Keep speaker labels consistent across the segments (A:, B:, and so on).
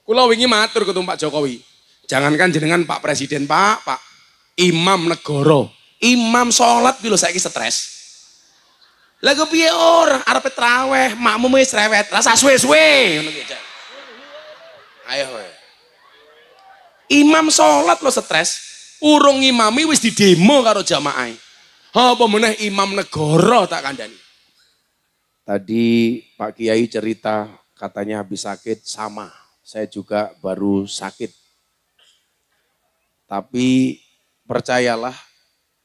A: Kula wingi matur ketemu Pak Jokowi. Jangankan jenengan Pak Presiden, Pak Imam negara. Imam sholat dulu saiki stres. Lah kepiye ora arep traweh, makmum wis rewet, rasa suwe-suwe ngono ki. Ayo kowe. Imam sholat lo stres, urung imami wis didemo karo jamaah. Apa meneh imam negara tak kandhani. Tadi Pak Kiai cerita katanya habis sakit, sama. Saya juga baru sakit. Tapi percayalah,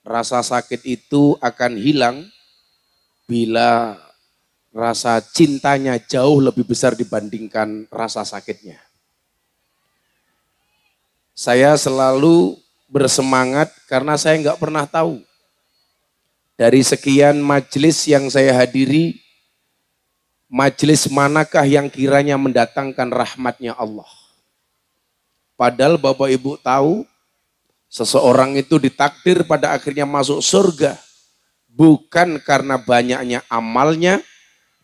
A: rasa sakit itu akan hilang bila rasa cintanya jauh lebih besar dibandingkan rasa sakitnya. Saya selalu bersemangat karena saya nggak pernah tahu. Dari sekian majelis yang saya hadiri, majelis manakah yang kiranya mendatangkan rahmatnya Allah. Padahal Bapak Ibu tahu, seseorang itu ditakdir pada akhirnya masuk surga. Bukan karena banyaknya amalnya,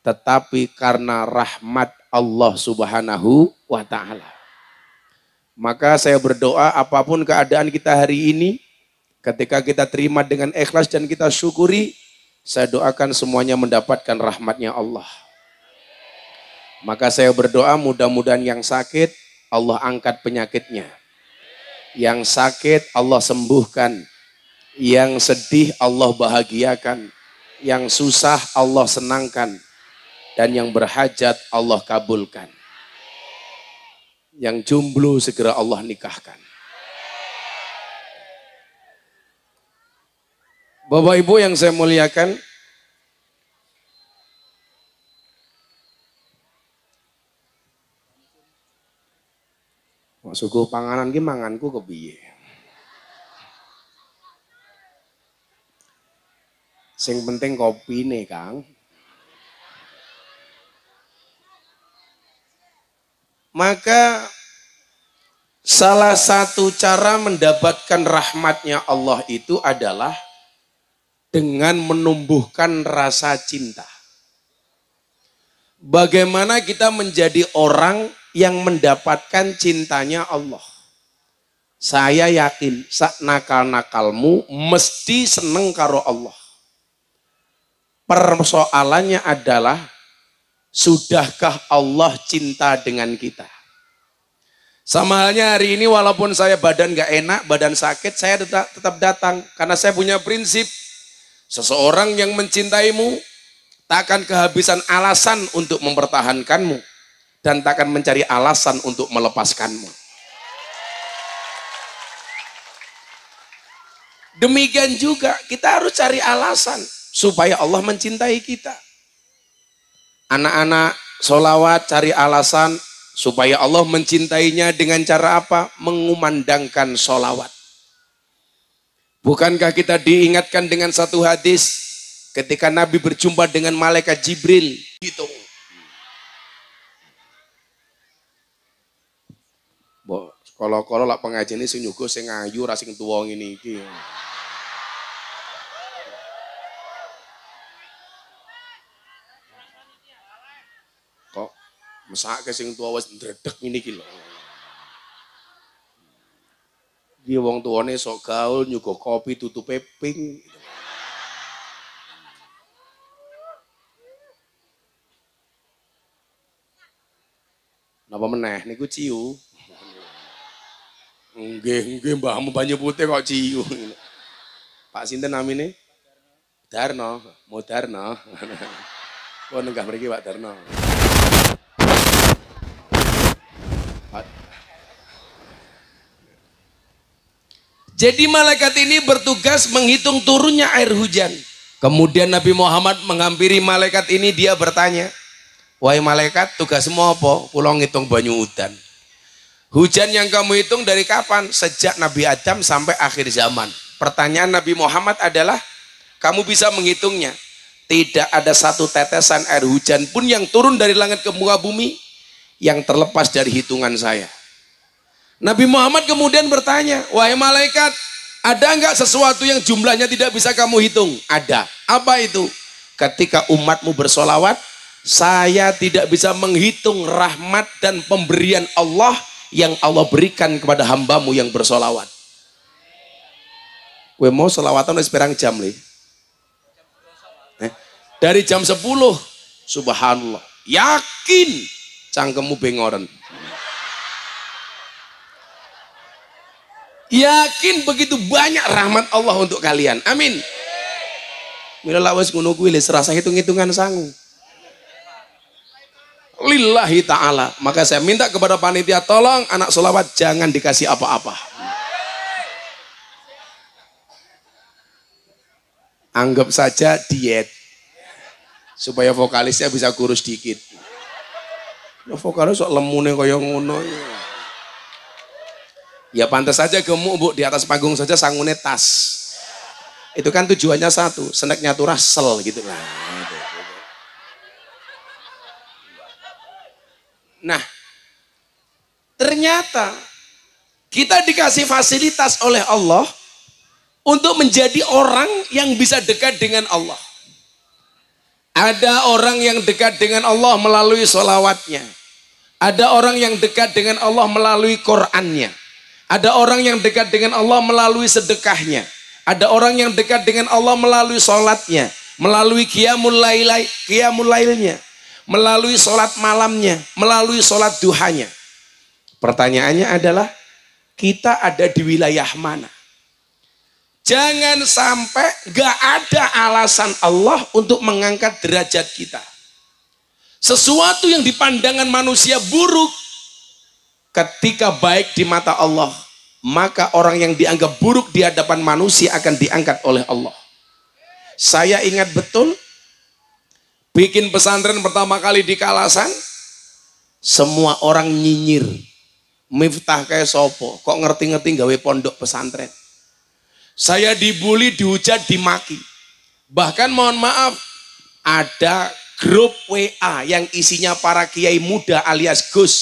A: tetapi karena rahmat Allah Subhanahu wa Ta'ala. Maka saya berdoa apapun keadaan kita hari ini, ketika kita terima dengan ikhlas dan kita syukuri, saya doakan semuanya mendapatkan rahmatnya Allah. Maka saya berdoa mudah-mudahan yang sakit Allah angkat penyakitnya. Yang sakit Allah sembuhkan. Yang sedih Allah bahagiakan. Yang susah Allah senangkan. Dan yang berhajat Allah kabulkan. Yang jomblo segera Allah nikahkan. Bapak Ibu yang saya muliakan, suguh panganan ki manganku kepiye. Sing penting kopi nih Kang. Maka salah satu cara mendapatkan rahmatnya Allah itu adalah dengan menumbuhkan rasa cinta. Bagaimana kita menjadi orang yang mendapatkan cintanya Allah. Saya yakin sak nakal-nakalmu mesti seneng karo Allah. Persoalannya adalah sudahkah Allah cinta dengan kita? Sama halnya hari ini walaupun saya badan gak enak, badan sakit, saya tetap datang. Karena saya punya prinsip, seseorang yang mencintaimu takkan kehabisan alasan untuk mempertahankanmu. Dan takkan mencari alasan untuk melepaskanmu. Demikian juga kita harus cari alasan supaya Allah mencintai kita. Anak-anak sholawat cari alasan supaya Allah mencintainya dengan cara apa? Mengumandangkan sholawat. Bukankah kita diingatkan dengan satu hadis ketika Nabi berjumpa dengan malaikat Jibril gitu. Kalau lah pengajian ini sing nyuguh sing ayu ra sing tuwa ngene iki. Kok mesake sing tuwa wis ndredeg ngene iki lho. Iki wong tuwane sok gaul nyuguh kopi tutupe pink. Napa meneh niku ciu. Nggih mbahmu banyu putih kok ciu. Pak sinten namine? Darno, Modarno. Kok nenggah mriki Pak Darno. Jadi malaikat ini bertugas menghitung turunnya air hujan. Kemudian Nabi Muhammad menghampiri malaikat ini, dia bertanya, "Wahai malaikat, tugasmu apa?" "Kula ngitung banyu udan." "Hujan yang kamu hitung dari kapan?" "Sejak Nabi Adam sampai akhir zaman." Pertanyaan Nabi Muhammad adalah, kamu bisa menghitungnya? Tidak ada satu tetesan air hujan pun yang turun dari langit ke muka bumi yang terlepas dari hitungan saya. Nabi Muhammad kemudian bertanya, "Wahai malaikat, ada enggak sesuatu yang jumlahnya tidak bisa kamu hitung?" "Ada." "Apa itu?" "Ketika umatmu bersolawat, Saya tidak bisa menghitung rahmat dan pemberian Allah yang Allah berikan kepada hambamu yang bersolawat. Gue mau solawatan wis pirang jam li? Dari jam 10, subhanallah, yakin cangkemmu bengoren. Yakin begitu banyak rahmat Allah untuk kalian. Amin. Mila lawes ngono kuwi wis rasa hitung-hitungan sangu. Lillahi ta'ala. Maka saya minta kepada panitia, tolong anak solawat jangan dikasih apa-apa. Anggap saja diet supaya vokalisnya bisa kurus dikit. Ya vokalis sok lemune kaya ngono. Ya pantas saja gemuk Bu, di atas panggung saja sangune tas. Itu kan tujuannya satu, seneknya tuh rasel gitu lah. Nah, ternyata kita dikasih fasilitas oleh Allah untuk menjadi orang yang bisa dekat dengan Allah. Ada orang yang dekat dengan Allah melalui sholawatnya. Ada orang yang dekat dengan Allah melalui Qur'annya. Ada orang yang dekat dengan Allah melalui sedekahnya. Ada orang yang dekat dengan Allah melalui sholatnya, melalui qiyamul lailnya, melalui sholat malamnya, melalui sholat duhanya. Pertanyaannya adalah, kita ada di wilayah mana? Jangan sampai gak ada alasan Allah untuk mengangkat derajat kita. Sesuatu yang dipandangan manusia buruk, ketika baik di mata Allah, maka orang yang dianggap buruk di hadapan manusia akan diangkat oleh Allah. Saya ingat betul, bikin pesantren pertama kali di Kalasan, semua orang nyinyir. Miftah kayak sopo, kok ngerti-ngerti gawe pondok pesantren. Saya dibully, dihujat, dimaki. Bahkan mohon maaf, ada grup WA yang isinya para kiai muda alias Gus.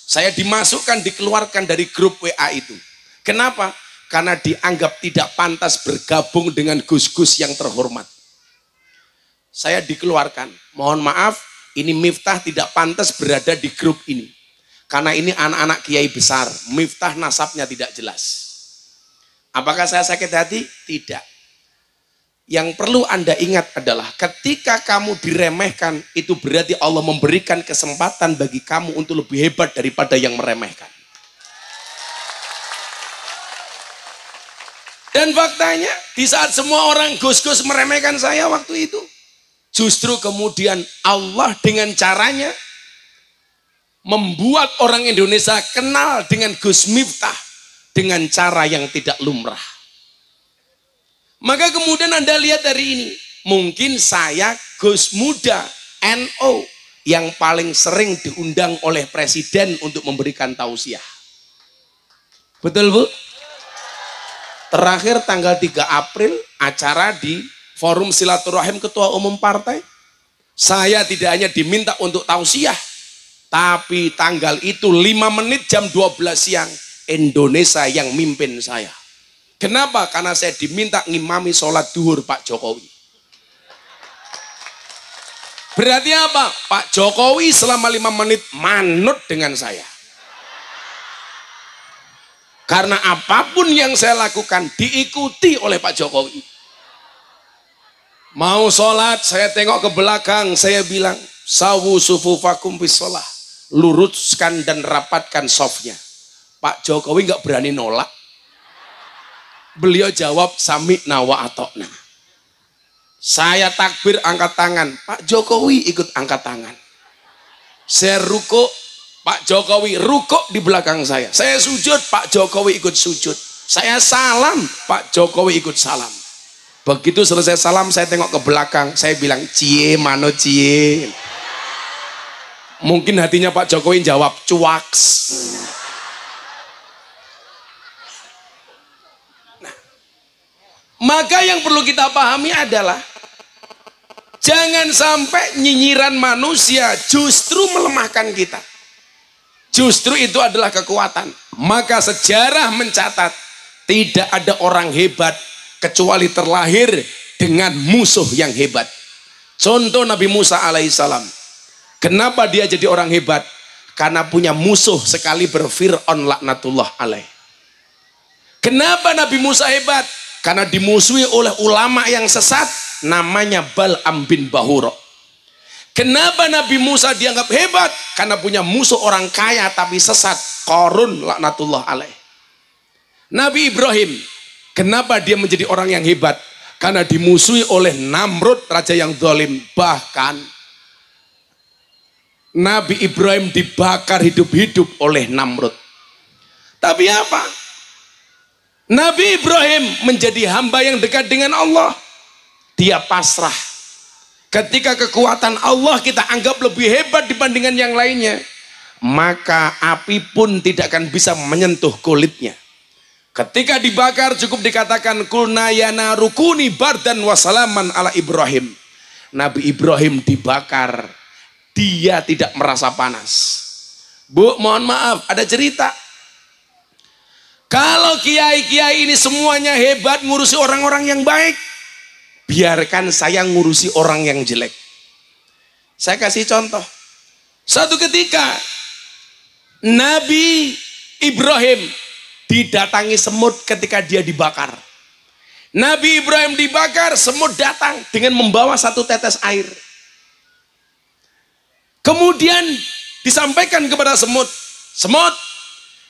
A: Saya dimasukkan, dikeluarkan dari grup WA itu. Kenapa? Karena dianggap tidak pantas bergabung dengan Gus-Gus yang terhormat. Saya dikeluarkan. Mohon maaf, ini Miftah tidak pantas berada di grup ini. Karena ini anak-anak kiai besar. Miftah nasabnya tidak jelas. Apakah saya sakit hati? Tidak. Yang perlu Anda ingat adalah ketika kamu diremehkan, itu berarti Allah memberikan kesempatan bagi kamu untuk lebih hebat daripada yang meremehkan. Dan faktanya, di saat semua orang gus-gus meremehkan saya waktu itu, justru kemudian Allah dengan caranya membuat orang Indonesia kenal dengan Gus Miftah dengan cara yang tidak lumrah. Maka kemudian Anda lihat hari ini, mungkin saya Gus Muda NO yang paling sering diundang oleh Presiden untuk memberikan tausiah. Betul Bu? Terakhir tanggal 3 April acara di Forum Silaturahim Ketua Umum Partai. Saya tidak hanya diminta untuk tausiah, tapi tanggal itu 5 menit jam 12 siang Indonesia yang mimpin saya. Kenapa? Karena saya diminta ngimami sholat duhur Pak Jokowi. Berarti apa? Pak Jokowi selama 5 menit manut dengan saya. Karena apapun yang saya lakukan diikuti oleh Pak Jokowi. Mau sholat, saya tengok ke belakang, saya bilang, sawu sufufakum bis sholah. Luruskan dan rapatkan sofnya. Pak Jokowi nggak berani nolak. Beliau jawab sami'na wa atokna. Saya takbir angkat tangan, Pak Jokowi ikut angkat tangan. Saya rukuk, Pak Jokowi rukuk di belakang saya. Saya sujud, Pak Jokowi ikut sujud. Saya salam, Pak Jokowi ikut salam. Begitu selesai salam, saya tengok ke belakang, saya bilang, cie mano cie. Mungkin hatinya Pak Jokowi jawab, cuaks. Maka yang perlu kita pahami adalah jangan sampai nyinyiran manusia justru melemahkan kita. Justru itu adalah kekuatan. Maka sejarah mencatat tidak ada orang hebat kecuali terlahir dengan musuh yang hebat. Contoh Nabi Musa alaihissalam. Kenapa dia jadi orang hebat? Karena punya musuh sekali Fir'aun laknatullah alaih. Kenapa Nabi Musa hebat? Karena dimusuhi oleh ulama yang sesat namanya Bal'am bin Bahura. Kenapa Nabi Musa dianggap hebat? Karena punya musuh orang kaya tapi sesat, Qarun laknatullah alaih. Nabi Ibrahim, kenapa dia menjadi orang yang hebat? Karena dimusuhi oleh Namrud, raja yang zalim. Bahkan Nabi Ibrahim dibakar hidup-hidup oleh Namrud. Tapi apa? Nabi Ibrahim menjadi hamba yang dekat dengan Allah. Dia pasrah. Ketika kekuatan Allah kita anggap lebih hebat dibandingkan yang lainnya, maka api pun tidak akan bisa menyentuh kulitnya. Ketika dibakar cukup dikatakan kulna yana rukuni bardan wasalaman ala Ibrahim. Nabi Ibrahim dibakar, dia tidak merasa panas. Bu, mohon maaf, ada cerita. Kalau kiai-kiai ini semuanya hebat ngurusi orang-orang yang baik, biarkan saya ngurusi orang yang jelek. Saya kasih contoh. Suatu ketika Nabi Ibrahim didatangi semut ketika dia dibakar. Nabi Ibrahim dibakar, semut datang dengan membawa satu tetes air. Kemudian disampaikan kepada semut, semut,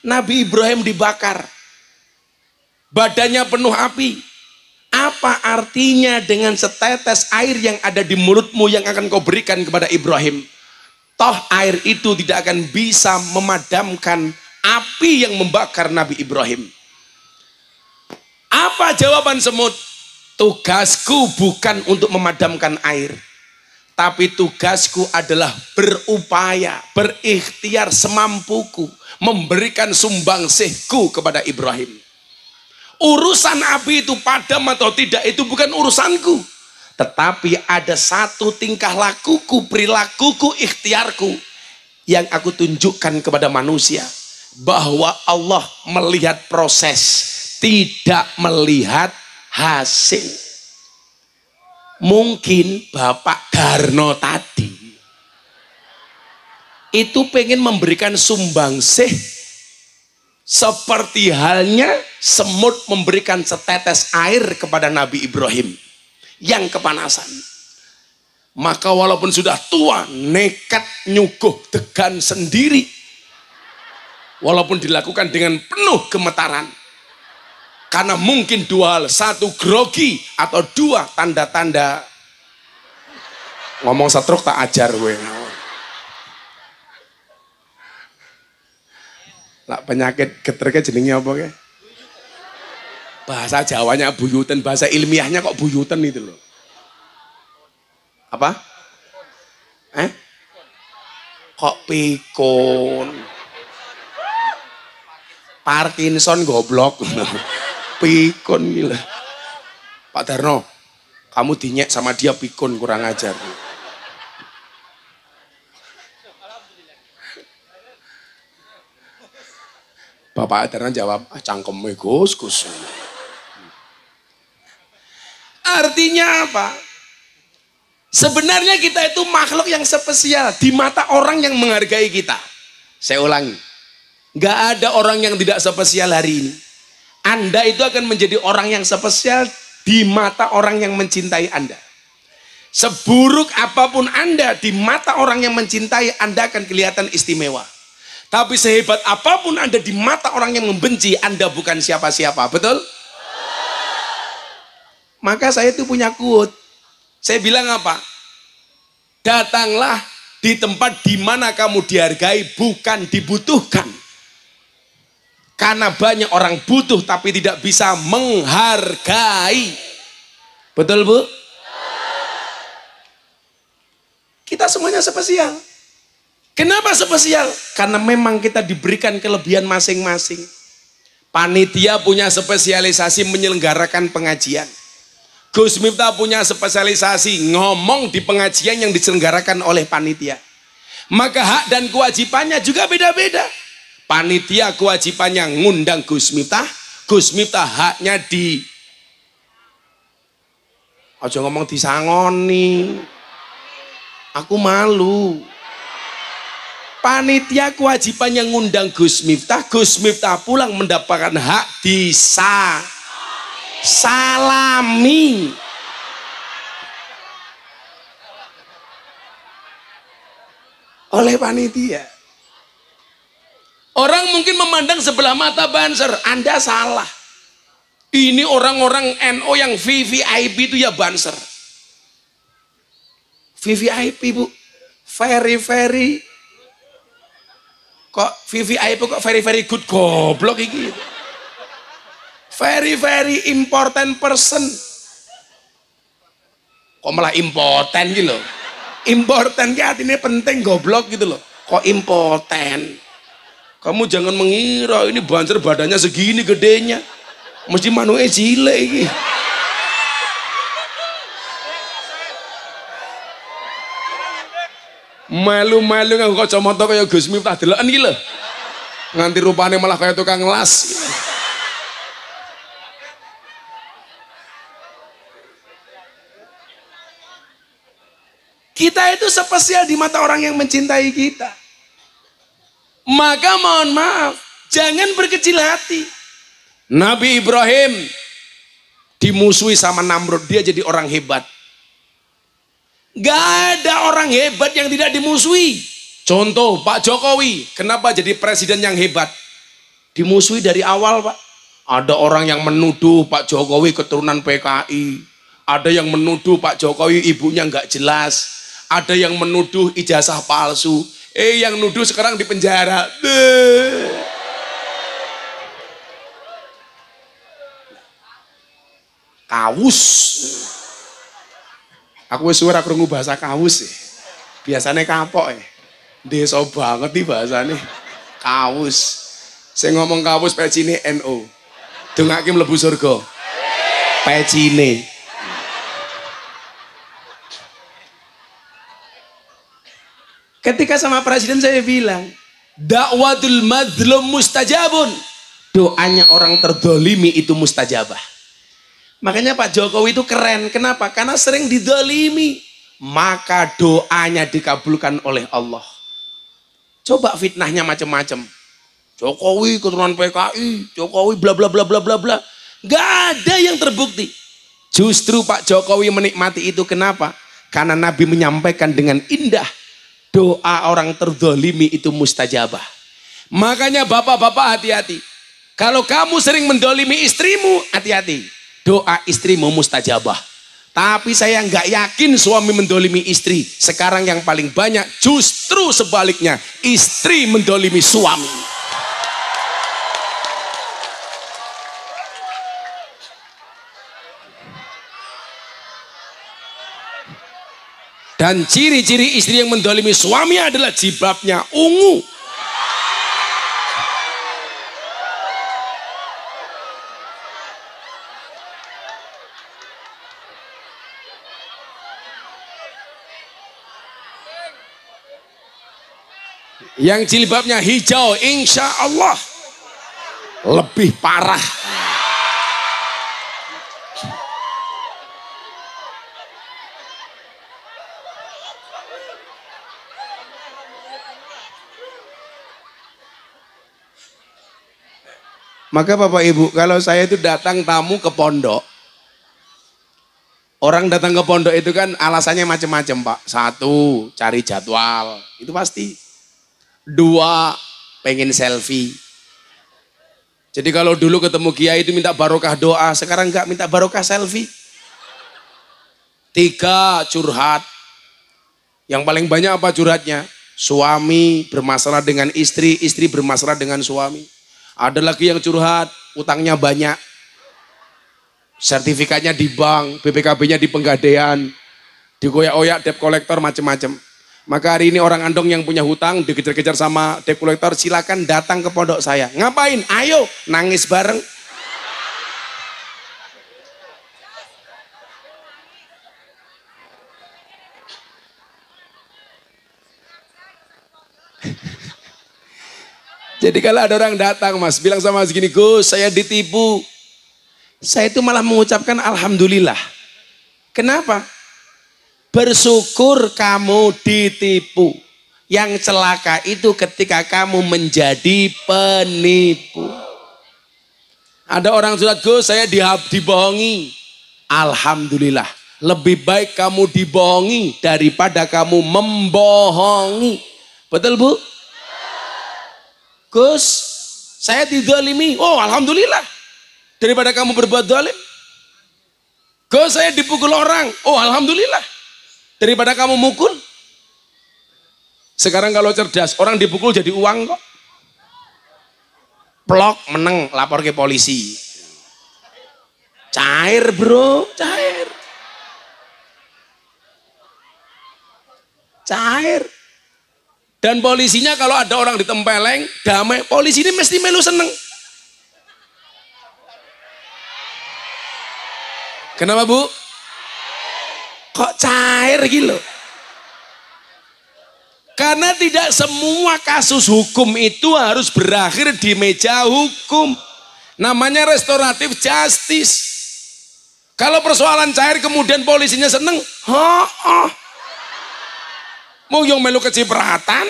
A: Nabi Ibrahim dibakar, badannya penuh api. Apa artinya dengan setetes air yang ada di mulutmu yang akan kau berikan kepada Ibrahim? Toh air itu tidak akan bisa memadamkan api yang membakar Nabi Ibrahim. Apa jawaban semut? Tugasku bukan untuk memadamkan air, tapi tugasku adalah berupaya, berikhtiar semampuku, memberikan sumbangsihku kepada Ibrahim. Urusan api itu padam atau tidak itu bukan urusanku, tetapi ada satu tingkah lakuku, perilakuku, ikhtiarku yang aku tunjukkan kepada manusia, bahwa Allah melihat proses, tidak melihat hasil. Mungkin Bapak Darno tadi itu pengen memberikan sumbangsih seperti halnya semut memberikan setetes air kepada Nabi Ibrahim yang kepanasan. Maka walaupun sudah tua, nekat nyuguh degan sendiri, walaupun dilakukan dengan penuh gemetaran, karena mungkin dua hal, satu grogi atau dua tanda-tanda ngomong setruk tak ajar gue. Lah penyakit geterke jenenge apa ke? Bahasa Jawanya buyutan, bahasa ilmiahnya kok buyutan itu loh. Apa? Kok pikun? Parkinson goblok. Pikun gila. Pak Darno, kamu dinyek sama dia pikun, kurang ajar. Bapak Darno jawab, cangkeme Gus. Artinya apa? Sebenarnya kita itu makhluk yang spesial di mata orang yang menghargai kita. Saya ulangi, nggak ada orang yang tidak spesial hari ini. Anda itu akan menjadi orang yang spesial di mata orang yang mencintai Anda. Seburuk apapun Anda di mata orang yang mencintai, Anda akan kelihatan istimewa. Tapi sehebat apapun Anda di mata orang yang membenci, Anda bukan siapa-siapa. Betul? Maka saya itu punya quote. Saya bilang apa? Datanglah di tempat di mana kamu dihargai, bukan dibutuhkan. Karena banyak orang butuh tapi tidak bisa menghargai. Betul, Bu? Kita semuanya spesial. Kenapa spesial? Karena memang kita diberikan kelebihan masing-masing. Panitia punya spesialisasi menyelenggarakan pengajian. Gus Miftah punya spesialisasi ngomong di pengajian yang diselenggarakan oleh panitia. Maka hak dan kewajibannya juga beda-beda. Panitia kewajibannya ngundang Gus Miftah haknya di aja ngomong disangoni. Aku malu. Panitia kewajibannya ngundang Gus Miftah pulang mendapatkan hak salami. Oleh panitia. Orang mungkin memandang sebelah mata Banser, Anda salah. Ini orang-orang NO yang VVIP itu ya Banser. VVIP Bu, very kok VVIP kok very good, goblok iki. Very important person. Kok malah impoten gitu loh. Impoten ki artinya penting, goblok gitu loh. Kok impoten? Kamu jangan mengira ini Banser badannya segini gedenya. Mesti manuke cilik iki. Malu-malu nganggo kacamata kaya Gus Miftah deloken iki lho. Nganti rupane malah kaya tukang las. Kita itu spesial di mata orang yang mencintai kita. Maka mohon maaf, jangan berkecil hati. Nabi Ibrahim dimusuhi sama Namrud, dia jadi orang hebat. Gak ada orang hebat yang tidak dimusuhi. Contoh Pak Jokowi, kenapa jadi presiden yang hebat? Dimusuhi dari awal Pak. Ada orang yang menuduh Pak Jokowi keturunan PKI. Ada yang menuduh Pak Jokowi ibunya nggak jelas. Ada yang menuduh ijazah palsu. Yang nuduh sekarang di penjara. Kawus. Aku wis suara krungu bahasa kawus sih. Biasanya kapok ya. Desa banget nih bahasanya. Kawus. Saya ngomong kawus pecine NO. Dongake mlebu surga. Pecine. Ketika sama presiden saya bilang, dakwatul madlum mustajabun. Doanya orang terdolimi itu mustajabah. Makanya Pak Jokowi itu keren. Kenapa? Karena sering didolimi. Maka doanya dikabulkan oleh Allah. Coba fitnahnya macam-macam. Jokowi keturunan PKI, Jokowi bla bla bla bla bla bla. Gak ada yang terbukti. Justru Pak Jokowi menikmati itu. Kenapa? Karena Nabi menyampaikan dengan indah. Doa orang terdolimi itu mustajabah. Makanya bapak-bapak hati-hati. Kalau kamu sering mendolimi istrimu, hati-hati. Doa istrimu mustajabah. Tapi saya nggak yakin suami mendolimi istri. Sekarang yang paling banyak justru sebaliknya. Istri mendolimi suami. Dan ciri-ciri istri yang mendolimi suami adalah jilbabnya ungu. Yang jilbabnya hijau, insya Allah lebih parah. Maka Bapak Ibu, kalau saya itu datang tamu ke pondok, orang datang ke pondok itu kan alasannya macam-macam Pak. Satu, cari jadwal, itu pasti. Dua, pengen selfie. Jadi kalau dulu ketemu kiai itu minta barokah doa, sekarang enggak, minta barokah selfie. Tiga, curhat. Yang paling banyak apa curhatnya? Suami bermasalah dengan istri, istri bermasalah dengan suami. Ada lagi yang curhat, utangnya banyak. Sertifikatnya di bank, BPKB-nya di Penggadean, dikoyak-oyak debt collector macam-macam. Maka hari ini orang Andong yang punya hutang dikejar-kejar sama debt collector, silakan datang ke pondok saya. Ngapain? Ayo nangis bareng. Jadi kalau ada orang datang Mas, bilang sama Mas gini, Gus saya ditipu. Saya itu malah mengucapkan Alhamdulillah. Kenapa? Bersyukur kamu ditipu. Yang celaka itu ketika kamu menjadi penipu. Ada orang surat, Gus saya dibohongi. Alhamdulillah, lebih baik kamu dibohongi daripada kamu membohongi. Betul Bu? Gus, saya dizalimi. Oh alhamdulillah, daripada kamu berbuat zalim. Gus, saya dipukul orang. Oh alhamdulillah, daripada kamu mukul. Sekarang kalau cerdas, orang dipukul jadi uang kok. Plok meneng, lapor ke polisi. Cair bro, cair. Cair. Dan polisinya kalau ada orang ditempeleng, damai, polisi ini mesti melu seneng. Kenapa Bu? Kok cair gitu? Karena tidak semua kasus hukum itu harus berakhir di meja hukum. Namanya restoratif justice. Kalau persoalan cair kemudian polisinya seneng, mau yang melu kecipratan,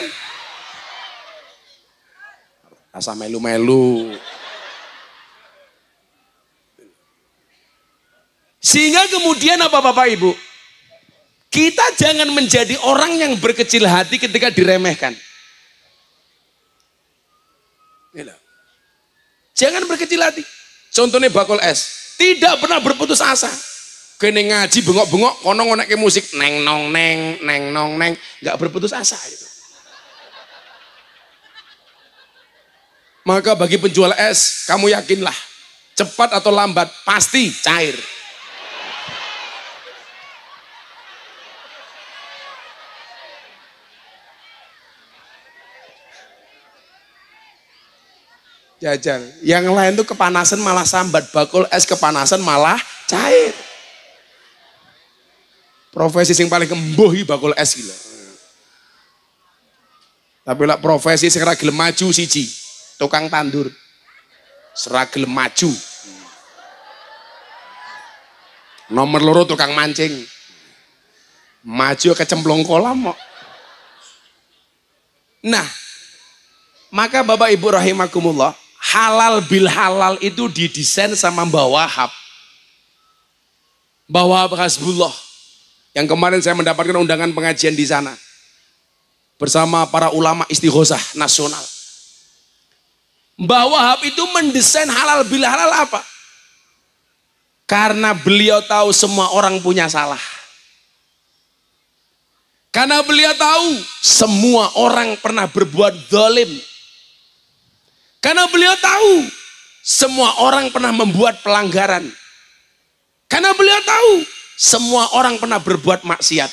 A: asa melu-melu. Sehingga kemudian apa Bapak Ibu? Kita jangan menjadi orang yang berkecil hati ketika diremehkan. Jangan berkecil hati. Contohnya bakul es, tidak pernah berputus asa. Kene ngaji bengok-bengok, kono ngonek ke musik neng nong neng, nggak berputus asa. Gitu. Maka bagi penjual es, kamu yakinlah, cepat atau lambat pasti cair. Jajal. Yang lain tuh kepanasan malah sambat, bakul es kepanasan malah cair. Profesi yang paling kembuhi bakul es gila. Tapi lah profesi sekarang gelem maju siji, tukang tandur. Seragel maju. Nomor loro tukang mancing. Maju kecemplung kolam kok. Nah, maka Bapak Ibu rahimakumullah, halal bil halal itu didesain sama Mbah Wahab. Mbah Wahab Hasbullah. Yang kemarin saya mendapatkan undangan pengajian di sana. Bersama para ulama istighosah nasional. Mbah Wahab itu mendesain halal bil halal apa? Karena beliau tahu semua orang punya salah. Karena beliau tahu semua orang pernah berbuat zalim. Karena beliau tahu semua orang pernah membuat pelanggaran. Karena beliau tahu semua orang pernah berbuat maksiat.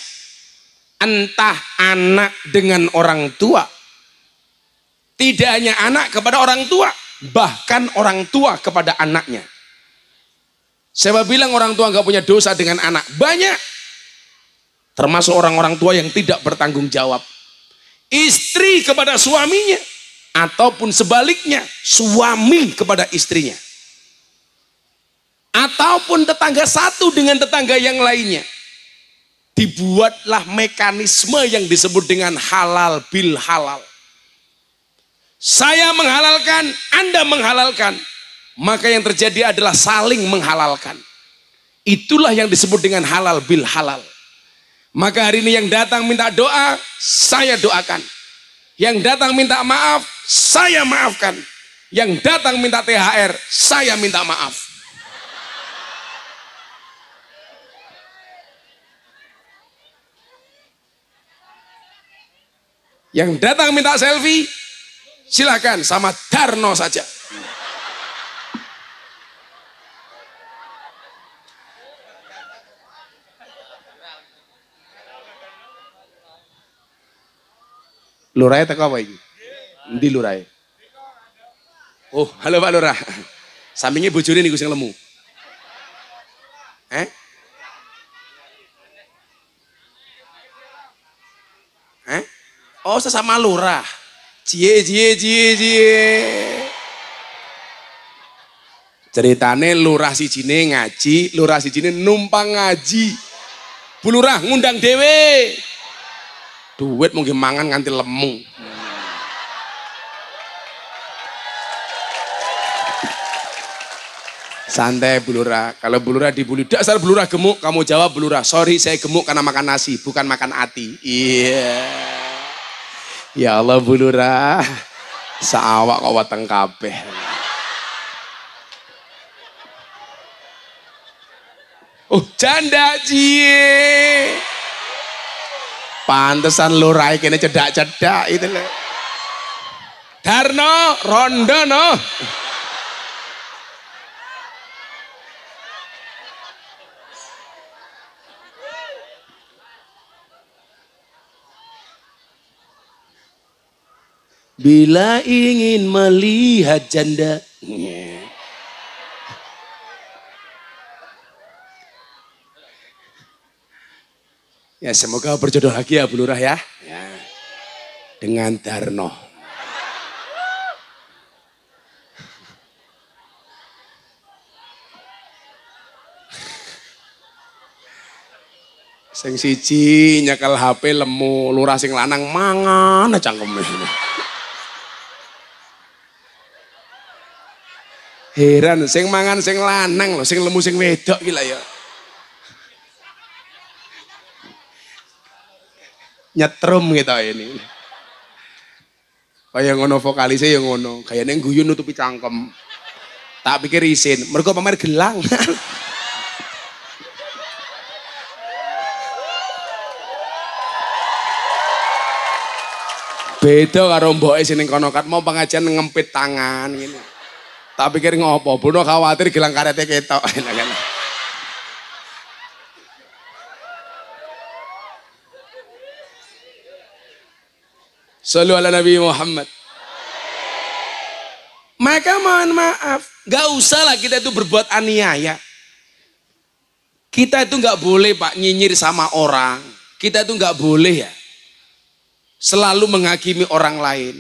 A: Entah anak dengan orang tua. Tidak hanya anak kepada orang tua, bahkan orang tua kepada anaknya. Siapa bilang orang tua nggak punya dosa dengan anak? Banyak. Termasuk orang-orang tua yang tidak bertanggung jawab. Istri kepada suaminya. Ataupun sebaliknya, suami kepada istrinya. Ataupun tetangga satu dengan tetangga yang lainnya. Dibuatlah mekanisme yang disebut dengan halal bil halal. Saya menghalalkan, Anda menghalalkan. Maka yang terjadi adalah saling menghalalkan. Itulah yang disebut dengan halal bil halal. Maka hari ini yang datang minta doa, saya doakan. Yang datang minta maaf, saya maafkan. Yang datang minta THR, saya minta maaf. Yang datang minta selfie, silakan sama Darno saja. Lurai teko apa iki? Endi lurai? Oh, halo Pak Lurah. Sampingnya bojone niku sing lemu. Oh, sesama lurah. Cie. Ceritane lurah sijine ngaji, lurah sijine numpang ngaji. Bu Lurah ngundang dhewe. duit mungkin mangan nganti lemu. Santai Bu Lurah, kalau Bu Lurah dibully, dasar Bu Lurah gemuk, kamu jawab Bu Lurah, sorry saya gemuk karena makan nasi, bukan makan ati. Iya. Ya Allah Bu Lurah, saawak kok weteng kabeh. Oh janda cie. Pantesan Lurah kene cedak-cedak itu lho. Darno, rondo no. Bila ingin melihat janda. Ya semoga berjodoh lagi ya Bu Lurah ya. Dengan Darno. Sing siji nyekel HP lemu, Lurah sing lanang mangan cangkeme. Heran sing mangan sing lanang lho, sing lemu sing wedok iki lho ya. Nyetrum gitu ini. Kayak ngono vokalisnya ya ngono, kayaknya guyu nutupi cangkem. Tak pikir isin, mergo pamer gelang. Beda karo mboke sing kono kat mau pengajian ngempit tangan ngene. Tak pikir ngopo, Bono khawatir gelang karete ketok. Sallu ala Nabi Muhammad. Maka mohon maaf, gak usah lah kita itu berbuat aniaya. Kita itu gak boleh Pak nyinyir sama orang. Kita itu gak boleh ya selalu menghakimi orang lain.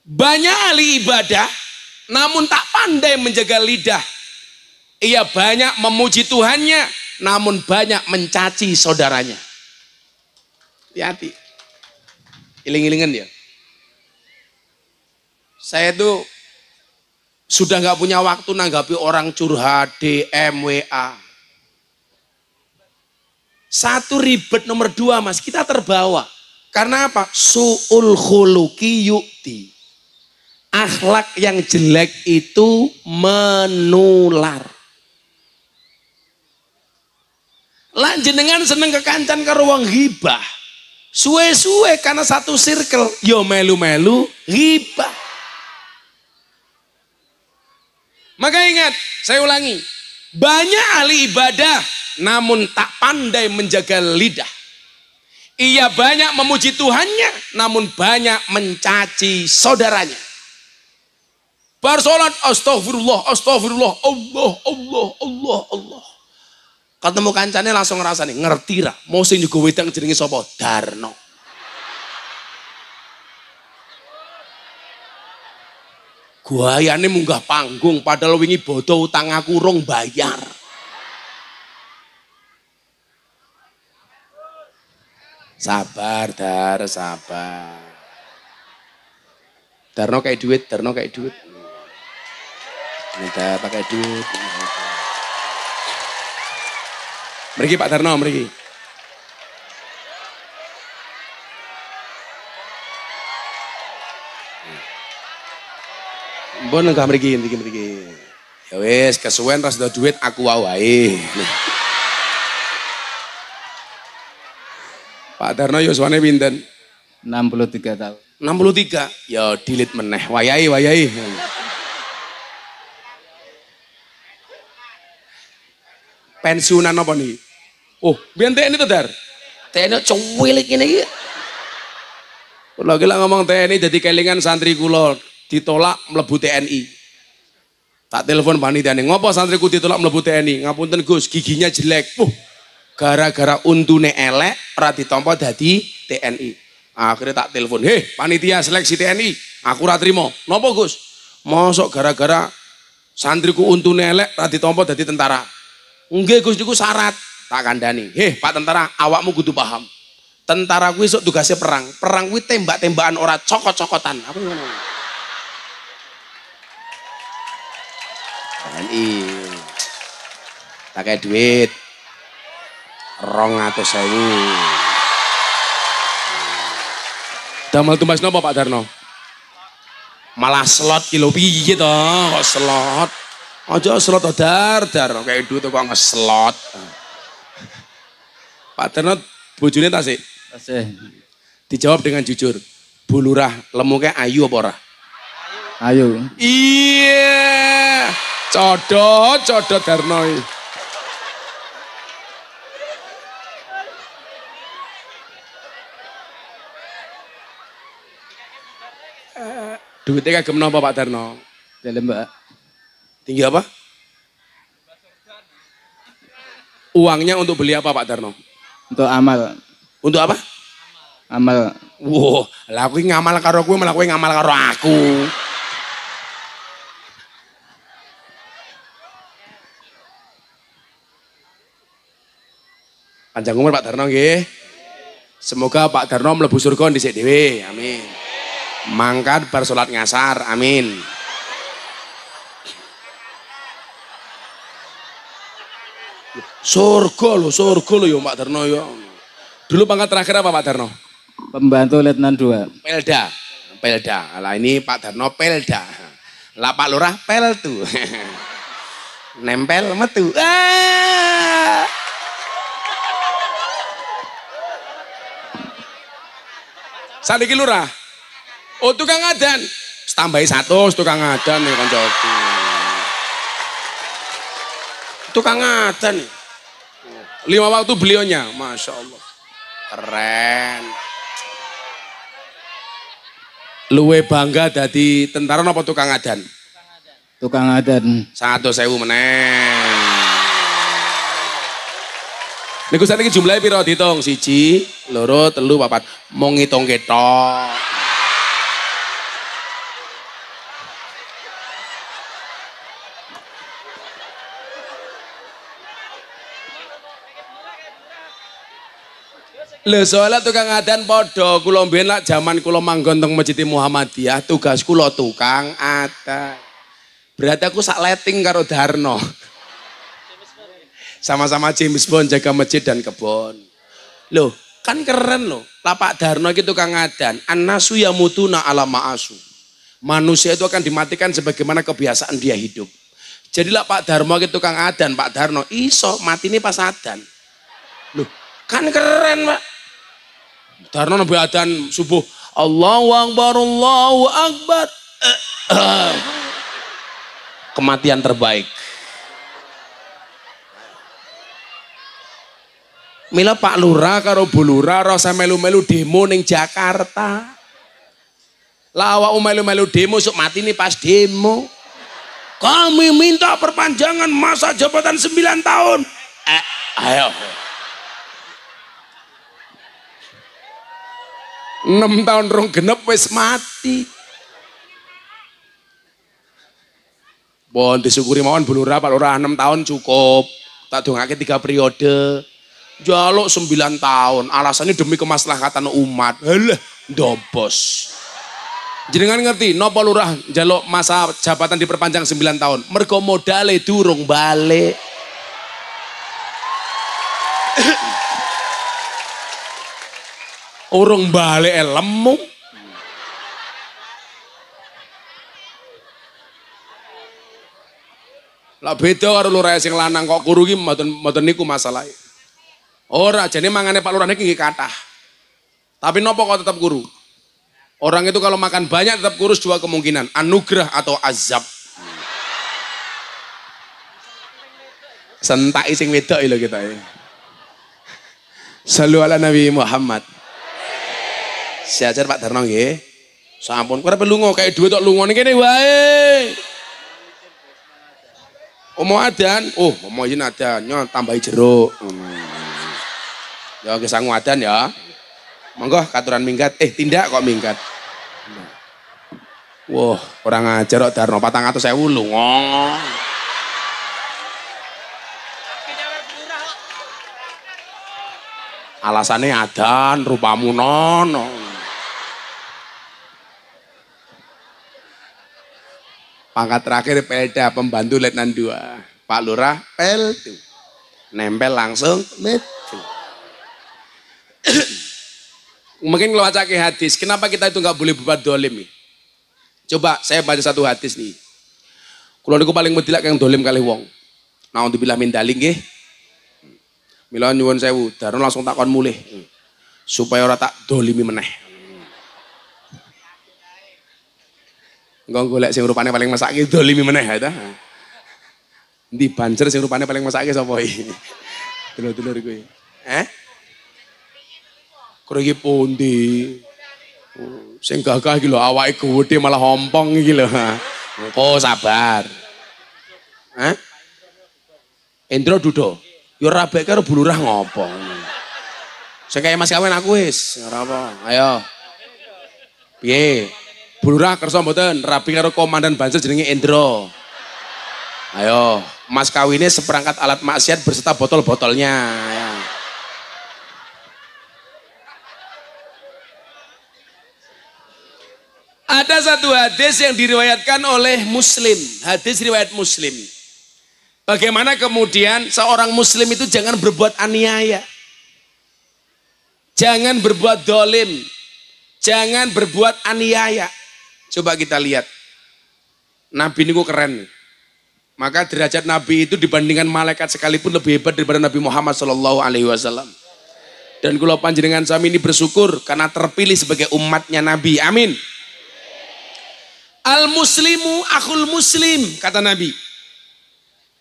A: Banyak ahli ibadah namun tak pandai menjaga lidah. Ia banyak memuji Tuhannya namun banyak mencaci saudaranya. Hati-hati. Iling-ilingan ya. Saya tuh sudah nggak punya waktu nanggapi orang curhat, DM, WA. Satu ribet, nomor dua Mas, kita terbawa. Karena apa? Su'ul khuluqi yu'ti. Akhlak yang jelek itu menular. Lan jenengan seneng kekancan karo wong ghibah. Suwe-suwe karena satu circle, yo melu-melu ghibah. Maka ingat, saya ulangi, banyak ahli ibadah namun tak pandai menjaga lidah. Ia banyak memuji Tuhannya namun banyak mencaci saudaranya. Bar salat astagfirullah, astagfirullah, Allah, Allah, Allah, Allah. Ketemu kancane langsung ngerasani, ngerti ra, mau sing juga wedang jenenge sapa? Darno. Guayane munggah panggung padahal wingi bodo utang aku rong bayar. Sabar, Dar, sabar. Darno kayak duit, Darno kayak duit. Minta pakai duit. Mriki Pak Darno, mriki. Mbon enggak mriki. Ya wis, kesuwen ras do duit aku wae. Pak Darno yuswane pinten?
B: 63 tahun.
A: 63. Ya dilit meneh, wayahi. Pensiunan apa nih? Oh, biyen TNI to, Dar. TNI cuwilik ngene iki. Kula iki ngomong TNI dadi kelingan santri kula ditolak mlebu TNI. Tak telepon panitiane, ngopo santriku ditolak mlebu TNI? Ngapunten Gus, giginya jelek. Gara-gara untune elek ora ditampa dadi TNI. Akhirnya tak telepon, "Heh, panitia seleksi TNI, aku ora trimo." "Napa, Gus?" "Mosok gara-gara santriku untune elek ora ditampa dadi tentara." "Nggih Gus, niku syarat." Tak kandhani, "Heh Pak tentara, awakmu kudu paham. Tentara kuwi sok tugasnya perang. Perang kuwi tembak-tembakan ora cokot-cokotan. Apa ngono? TNI. Tak kayak duit. 200.000. Damel tumbas napa Pak Darno? Malah slot kilo piye to? Kok slot? Aja slot to dar kayak duit kok ngeslot. Pak Darno bojone ta sik?
B: Tasih.
A: Dijawab dengan jujur. Bu Lurah lemuknya ayu apa ora?
B: Ayo.
A: Iya. Codot Darno. Duitnya kagem napa Pak Darno?
B: Dalam Mbak.
A: Tinggi apa? Uangnya untuk beli apa Pak Darno?
B: Untuk amal.
A: Untuk apa?
B: Amal.
A: Wow, lah aku ngamal karo kowe, malah kowe ngamal karo aku. Panjang umur Pak Darno nggih. Semoga Pak Darno mlebu surga dhisik dhewe. Amin. Mangkat bar salat ngasar. Amin. Surga lo ya Pak Darno ya. Dulu pangkat terakhir apa Pak Darno?
B: Pembantu Letnan 2.
A: Pelda. Lah ini Pak Darno Pelda. Lah Pak Lurah Peltu. Nempel metu. Saniki Lurah. Oh tukang adan. Tambahi 100 tukang adan nih koncoku. Tukang adan nih. 5 waktu beliaunya, Masya Allah. Keren. Luwe bangga dadi tentara napa tukang adan?
B: Tukang adan.
A: 100.000 meneh. Niku sakniki jumlahe pira diitung? 1, 2, 3, 4. Mau ngitung ketok. Lho soalnya tukang adan podo, kula mbiyen lak jaman kula manggon teng Masjid Muhammadiyah, tugas kula tukang adan. Berarti aku sak letting karo Darno. Sama-sama James Bond jaga masjid dan kebon. Loh, kan keren loh. Lah Pak Darno iki tukang adan. Annasu yamutuna ala ma'asu. Manusia itu akan dimatikan sebagaimana kebiasaan dia hidup. Jadilah Pak Darmo iki tukang adan, Pak Darno iso mati ini pas adan. Loh, kan keren Pak. Darno nabi adan subuh. Allahu Akbar, Allahu Akbar. Kematian terbaik. Mila Pak Lurah karo Bu Lurah rasa melu-melu demo ning Jakarta. Lawa melu-melu demo sok mati nih pas demo. Kami minta perpanjangan masa jabatan 9 tahun. Ayo. 6 tahun rong genep wis mati. Bon disyukuri mawon Bu Lurah, Pak Lurah 6 tahun cukup. Tak dongake 3 periode. Jaluk 9 tahun. Alasannya demi kemaslahatan umat. Halah, ndobos. Jenengan ngerti napa Lurah njaluk masa jabatan diperpanjang 9 tahun? Mergo modale durung balik. Urung balik lemu. Lah beda karo Lurah sing lanang kok kuru iki mboten niku masalahe. Ora jane mangane Pak Lurah niki nggih kathah. Tapi nopo kok tetap kuru? Orang itu kalau makan banyak tetap kurus 2 kemungkinan, anugerah atau azab. Sentak sing wedok lho kita ya. Sallu ala Nabi Muhammad. Sejajar Pak Darno nggih. Sampun kowe perlu lunga kayak duwe tok lunga ning kene wae. Mau adan, mau izin adan, nyo tambahi jeruk. Ya gesang adan ya. Monggo katuran minggat, tindak kok minggat. Wah, orang ajar kok Darno 400.000 lunga. Alasannya adan, rupamu nono. Pangkat terakhir Pelda, pembantu Letnan 2. Pak Lurah, Peldu. Nempel langsung, metu. Mungkin kalau baca hadis, kenapa kita itu nggak boleh berbuat dolim? Coba saya baca satu hadis nih. Kalau niku paling medilak yang dolim kali wong. Nah untuk bilah mindaling nggih. Mila nyuwun sewu, darun langsung takon mulih. Supaya ora tak dolimi meneh. Engko golek sing rupane paling mesake dolimi meneh ta. Endi banjer sing rupane paling mesake sapa iki? Dulur-dulur kuwi. Kowe iki pundi? Sing gagah iki lho awake gedhe malah hompong iki lho. Oh sabar. Endro Dudo. Yo rabek karo bulurah ngopo. Sing kaya mas kawin aku wis, ora apa. Ayo. Piye? Bulurah kersa mboten rabi karo komandan Banser jenenge Endro. Ayo, mas kawinnya seperangkat alat maksiat berserta botol-botolnya. Ya. Ada satu hadis yang diriwayatkan oleh Muslim, hadis riwayat Muslim. Bagaimana kemudian seorang Muslim itu jangan berbuat aniaya, jangan berbuat dolim, jangan berbuat aniaya. Coba kita lihat, Nabi ini keren. Maka derajat Nabi itu dibandingkan malaikat sekalipun lebih hebat daripada Nabi Muhammad SAW. Dan kula panjenengan sami ini bersyukur karena terpilih sebagai umatnya Nabi. Amin. Al-muslimu akhul muslim, kata Nabi.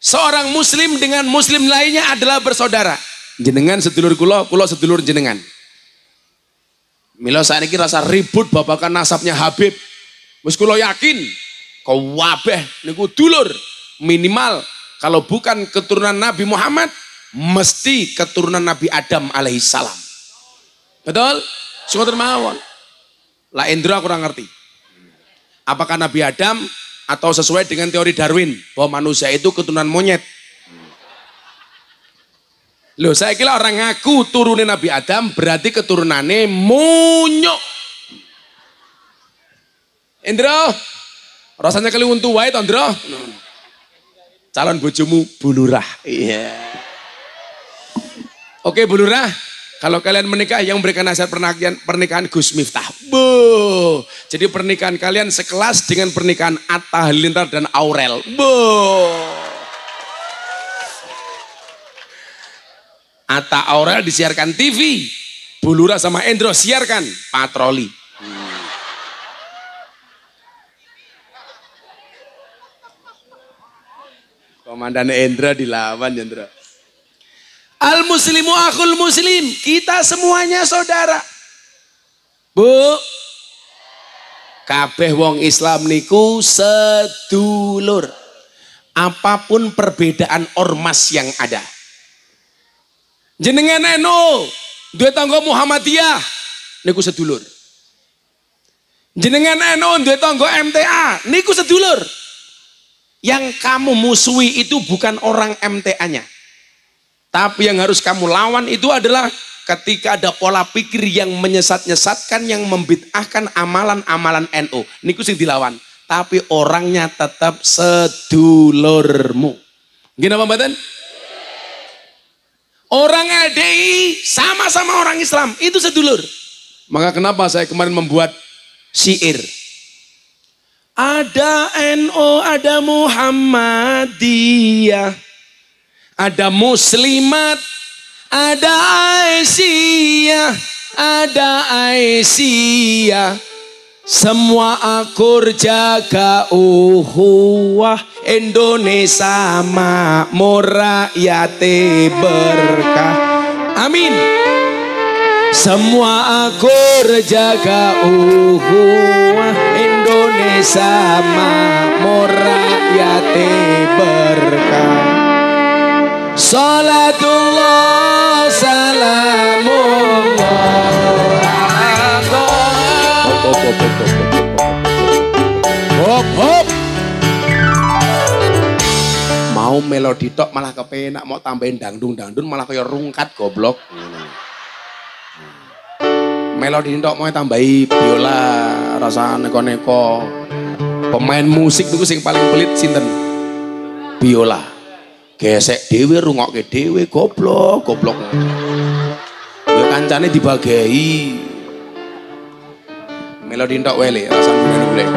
A: Seorang muslim dengan muslim lainnya adalah bersaudara. Jenengan sedulur kula sedulur jenengan. Mila saat ini rasa ribut babakan nasabnya Habib. Wis kula yakin kau wabeh niku dulur. Minimal kalau bukan keturunan Nabi Muhammad, mesti keturunan Nabi Adam alaihissalam. Betul? Sungoten mawon. Lah Indra kurang ngerti. Apakah Nabi Adam atau sesuai dengan teori Darwin bahwa manusia itu keturunan monyet? Loh, saya kira orang ngaku turunin Nabi Adam berarti keturunannya monyok. Indra, rasanya kali untuk wae to, Indra. Calon bojomu Bulurah. Iya. Oke, Bulurah. Kalau kalian menikah yang memberikan nasihat pernikahan Gus Miftah. Bo. Jadi pernikahan kalian sekelas dengan pernikahan Atta Halilintar dan Aurel. Bo. Atta Aurel disiarkan TV. Bulurah sama Endro siarkan patroli. Komandan Endra dilawan Endra. Al-muslimu akhul muslim, kita semuanya saudara. Bu, kabeh wong Islam niku sedulur. Apapun perbedaan ormas yang ada. Jenengan NU, duwe tangga Muhammadiyah niku sedulur. Jenengan NU duwe tangga MTA niku sedulur. Yang kamu musuhi itu bukan orang MTA-nya. Tapi yang harus kamu lawan itu adalah ketika ada pola pikir yang menyesat-nyesatkan, yang membid'ahkan amalan-amalan NU. Niku sing dilawan. Tapi orangnya tetap sedulurmu. Gini apa mboten? Orang LDI sama-sama orang Islam, itu sedulur. Maka kenapa saya kemarin membuat syair? Ada NU, ada Muhammadiyah, ada Muslimat, ada Aisyah, ada Aisyah. Semua akur jaga uhuwah, Indonesia makmur rakyate berkah. Amin. Semua akur jaga uhuwah, Indonesia makmur rakyate berkah. Salatullah salamullah. Hop hop. Mau melodi tok malah kepenak, mau tambahin dangdung malah kayak rungkat goblok. Melodi tok mau tambahi biola rasa neko-neko. Pemain musik niku sing paling pelit sinten? Biola. Gesek dhewe rungokke dhewe goblok. Ya kancane dibagi. Melodi tok wele rasa ngene.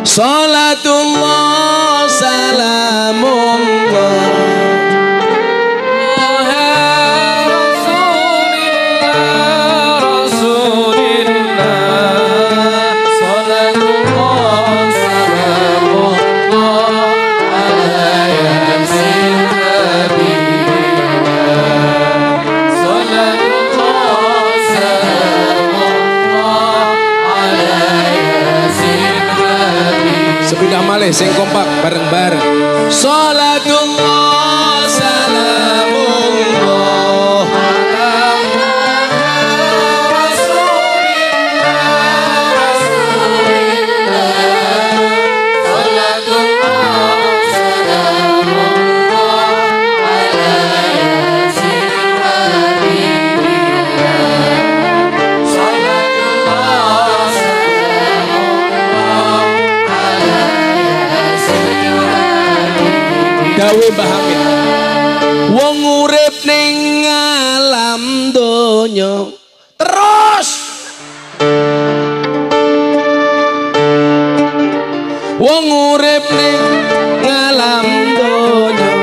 A: Salatullah salamullah sing kompak bareng-bareng. Salatullah salamullah ala Rasulillah Salatullah salamullah ala yasin habibillah Salatullah salamullah ala Dawe Mbah Hamid. Wong urip ning alam donya terus wong urip ning alam donya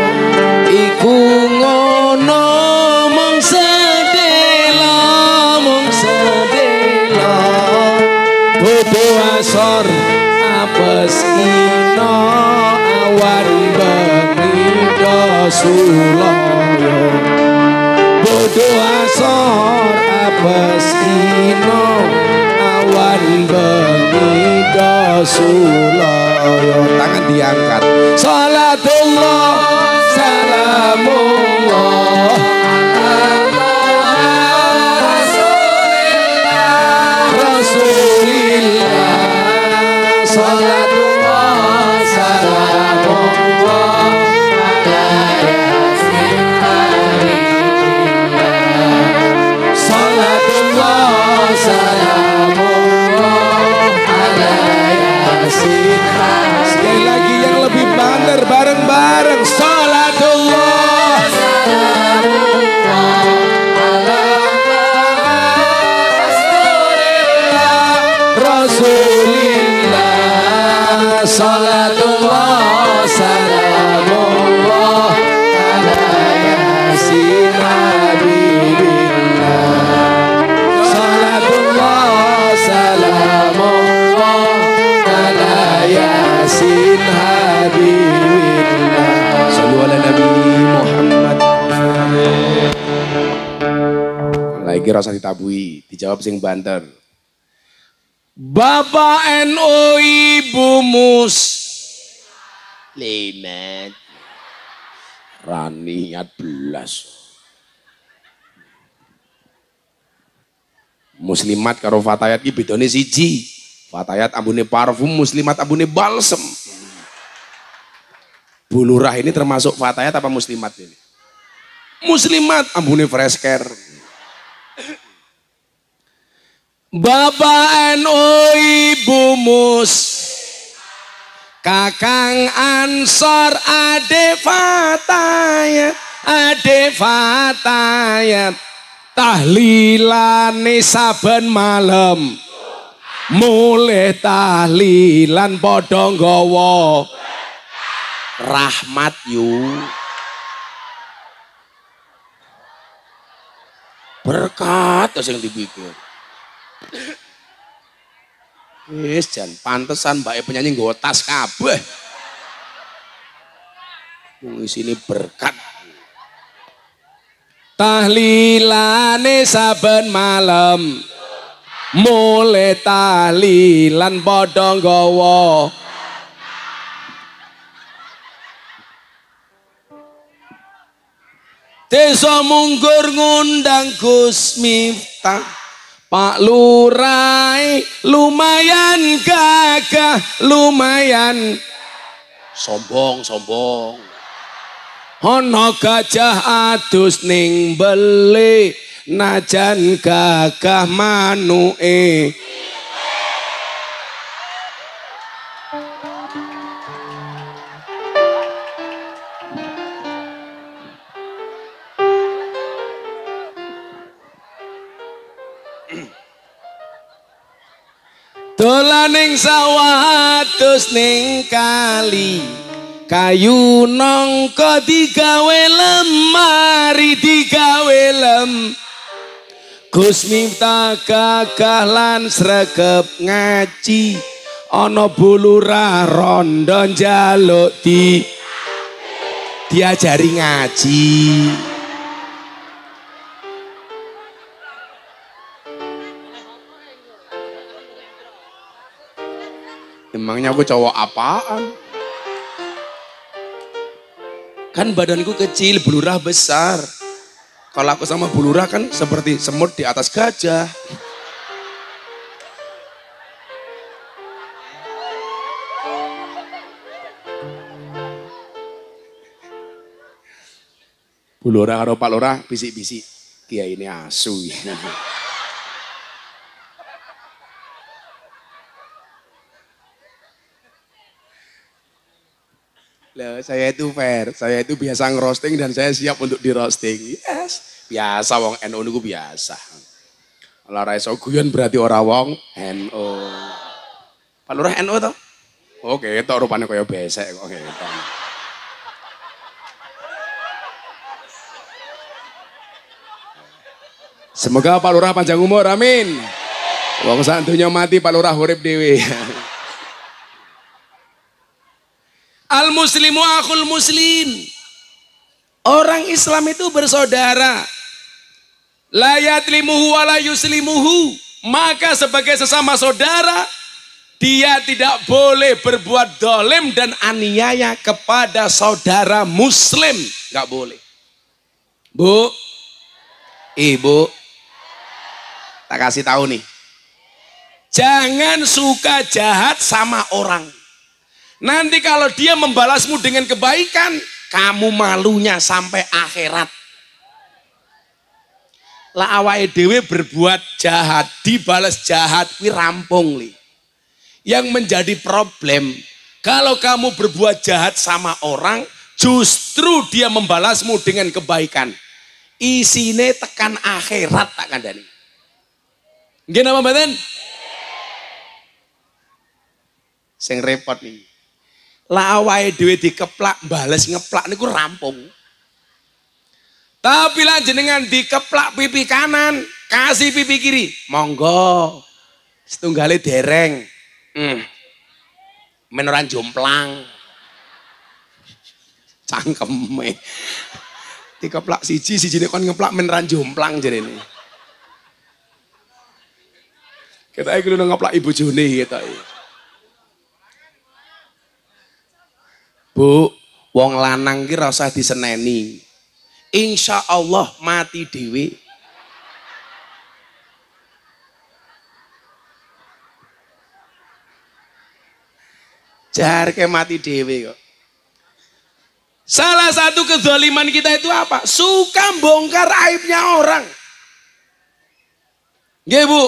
A: iku ngono mung sedela bodho asor apes ino awan Sulaya bodho asor apes ino awan bengi Sulaya. Tangan diangkat. Salatullah salamullah Rasulillah salatullah salamullah sekali lagi yang lebih banter bareng-bareng. Salatullah Rasulillah salatullah salamullah ala yasin habibillah salatullah salamullah Yasin habibillah. Sallu ala Nabi Muhammad. Lagi rasa ditabui, dijawab sing banter. Bapak NU Ibu Muslimat Raniat belas. Muslimat karo Fatayat iki bedane siji. Fatayat ambune parfum, muslimat ambune balsem. Bulurah ini termasuk fatayat apa muslimat ini? Muslimat ambune fresh care. Bapak NU Ibu Mus Kakang Ansor Ade Fatayat tahlilane saben malam mulih tahlilan padha nggawa rahmat yu berkat sing dipikir wis jan pantesan mbake penyanyi nggawa tas kabeh isine berkat tahlilane saben malam mulai tahlilan padha nggawa Desa Munggur ngundang Gus Miftah Pak Lurah lumayan gagah lumayan sombong Ana gajah adus ning bele najan gagah manuke. Dolaning sawah adus ning kali. Kayu nongko digawe lemari digawe lem. Gus Miftah gagah lan sregep ngaji. Ana bulurah rondo njaluk diajari ngaji. Emangnya aku cowok apaan? Kan badanku kecil, bulurah besar. Kalau aku sama bulurah kan seperti semut di atas gajah. Bulurah karo Pak Lurah bisik-bisik. Kiai ini asu. Loh, saya itu fair, saya itu biasa ngerosting dan saya siap untuk dirosting. Yes, biasa wong NU niku biasa. Lah ra iso guyon berarti ora wong NU. Pak Lurah NU to? Oke, tok rupane kaya besek kok ketok. Semoga Pak Lurah panjang umur, amin. Wong sak donya mati Pak Lurah urip dhewe. Al muslimu akhul muslim. Orang Islam itu bersaudara. La yatlimuhu wa la yuslimuhu. Maka sebagai sesama saudara, dia tidak boleh berbuat dolim dan aniaya kepada saudara muslim. Gak boleh. Bu, ibu, tak kasih tahu nih. Jangan suka jahat sama orang. Nanti kalau dia membalasmu dengan kebaikan, kamu malunya sampai akhirat. Lah awake dhewe berbuat jahat, dibalas jahat, kuwi rampung li. Yang menjadi problem, kalau kamu berbuat jahat sama orang, justru dia membalasmu dengan kebaikan. Isine tekan akhirat tak kandhani. Nggih napa mboten? Sing repot nih. Lah awake dhewe dikeplak bales ngeplak niku rampung. Tapi lah jenengan dikeplak pipi kanan, kasih pipi kiri, monggo. Setunggale dereng. Men ora jomplang. Cangkeme. Dikeplak sijine kon ngeplak men ora jomplang jarene. Ketake kudu ngeplak ibu jone ketake. Bu, wong lanang ki ora usah diseneni. Insya Allah mati dhewe. Jar ke mati dhewe kok. Salah satu kezaliman kita itu apa? Suka bongkar aibnya orang. Nggih, Bu.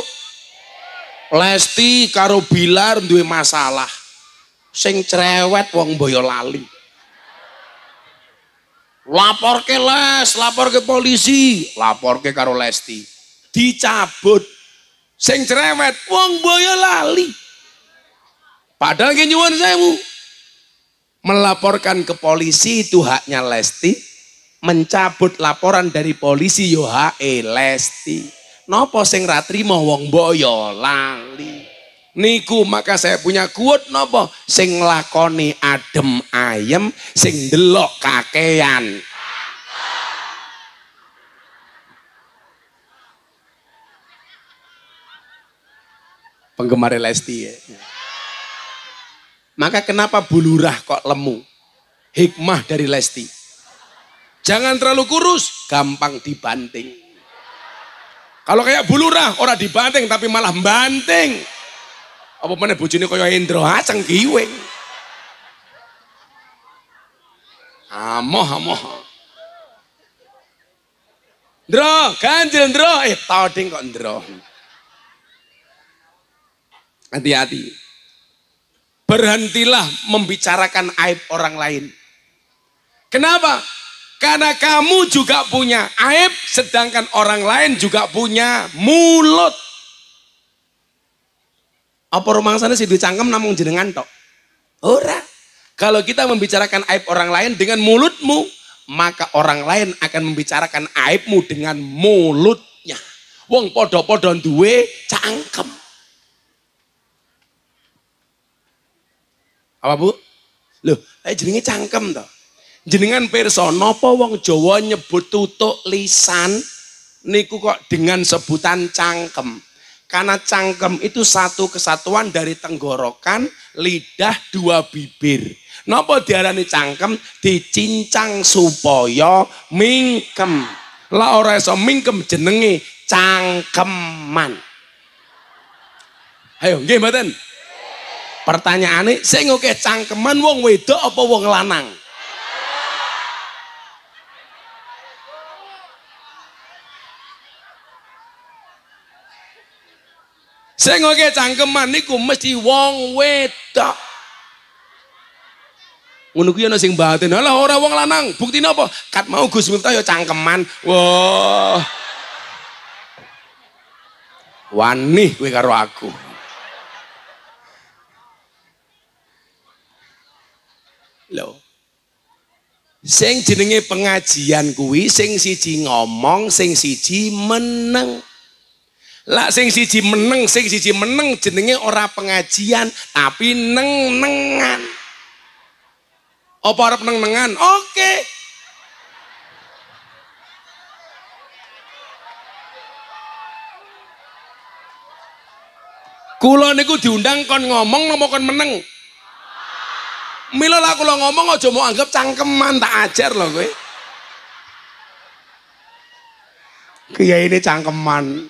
A: Lesti karo Bilar duwe masalah. Sing cerewet wong Boyolali. Lapor ke Les, lapor ke polisi, lapor ke karo Lesti. Dicabut. Sing cerewet wong Boyolali. Padahal nyuwun sewu. Melaporkan ke polisi itu haknya Lesti. Mencabut laporan dari polisi yo hake Lesti. Napa sing ra trima wong Boyolali. Niku maka saya punya quote napa sing nglakoni adem ayem sing ndelok kakean. Penggemar Lesti ya. Maka kenapa bulurah kok lemu? Hikmah dari Lesti. Jangan terlalu kurus, gampang dibanting. Kalau kayak bulurah orang dibanting tapi malah banting. Apa mana bojone kaya Indro cengkiwing. Amoh. Ndro, ganjil ndro. Toding kok ndro. Hati-hati. Berhentilah membicarakan aib orang lain. Kenapa? Karena kamu juga punya aib, sedangkan orang lain juga punya mulut. Apa rumangsane sing dicangkem namung jenengan tok? Ora. Kalau kita membicarakan aib orang lain dengan mulutmu, maka orang lain akan membicarakan aibmu dengan mulutnya. Wong podo-podo duwe cangkem. Apa Bu? Loh, jenenge cangkem toh. Jenengan pirsa napa wong Jawa nyebut tutuk lisan niku kok dengan sebutan cangkem. Karena cangkem itu satu kesatuan dari tenggorokan, lidah, dua bibir. Napa diarani cangkem? Dicincang supaya mingkem. Lah ora iso mingkem jenenge cangkeman. Ayo nggih mboten? Pertanyaane sing oke cangkeman wong wedok apa wong lanang? Sing oke cangkeman niku mesti wong wedok. Ngono kuwi ana sing batin. Lah ora wong lanang. Buktine apa? Kat mau Gus Miftah ya cangkeman. Wah. Wani kowe karo aku. Loh. Sing jenenge pengajian kuwi sing siji ngomong, sing siji meneng. Lah sing siji meneng jenenge ora pengajian tapi neng-nengan. Apa arep neng-nengan? Oke. Kula niku diundang kon ngomong napa kon meneng? Mila lah kula ngomong aja mau anggap cangkeman, tak ajar lho kowe. Kiai ini cangkeman.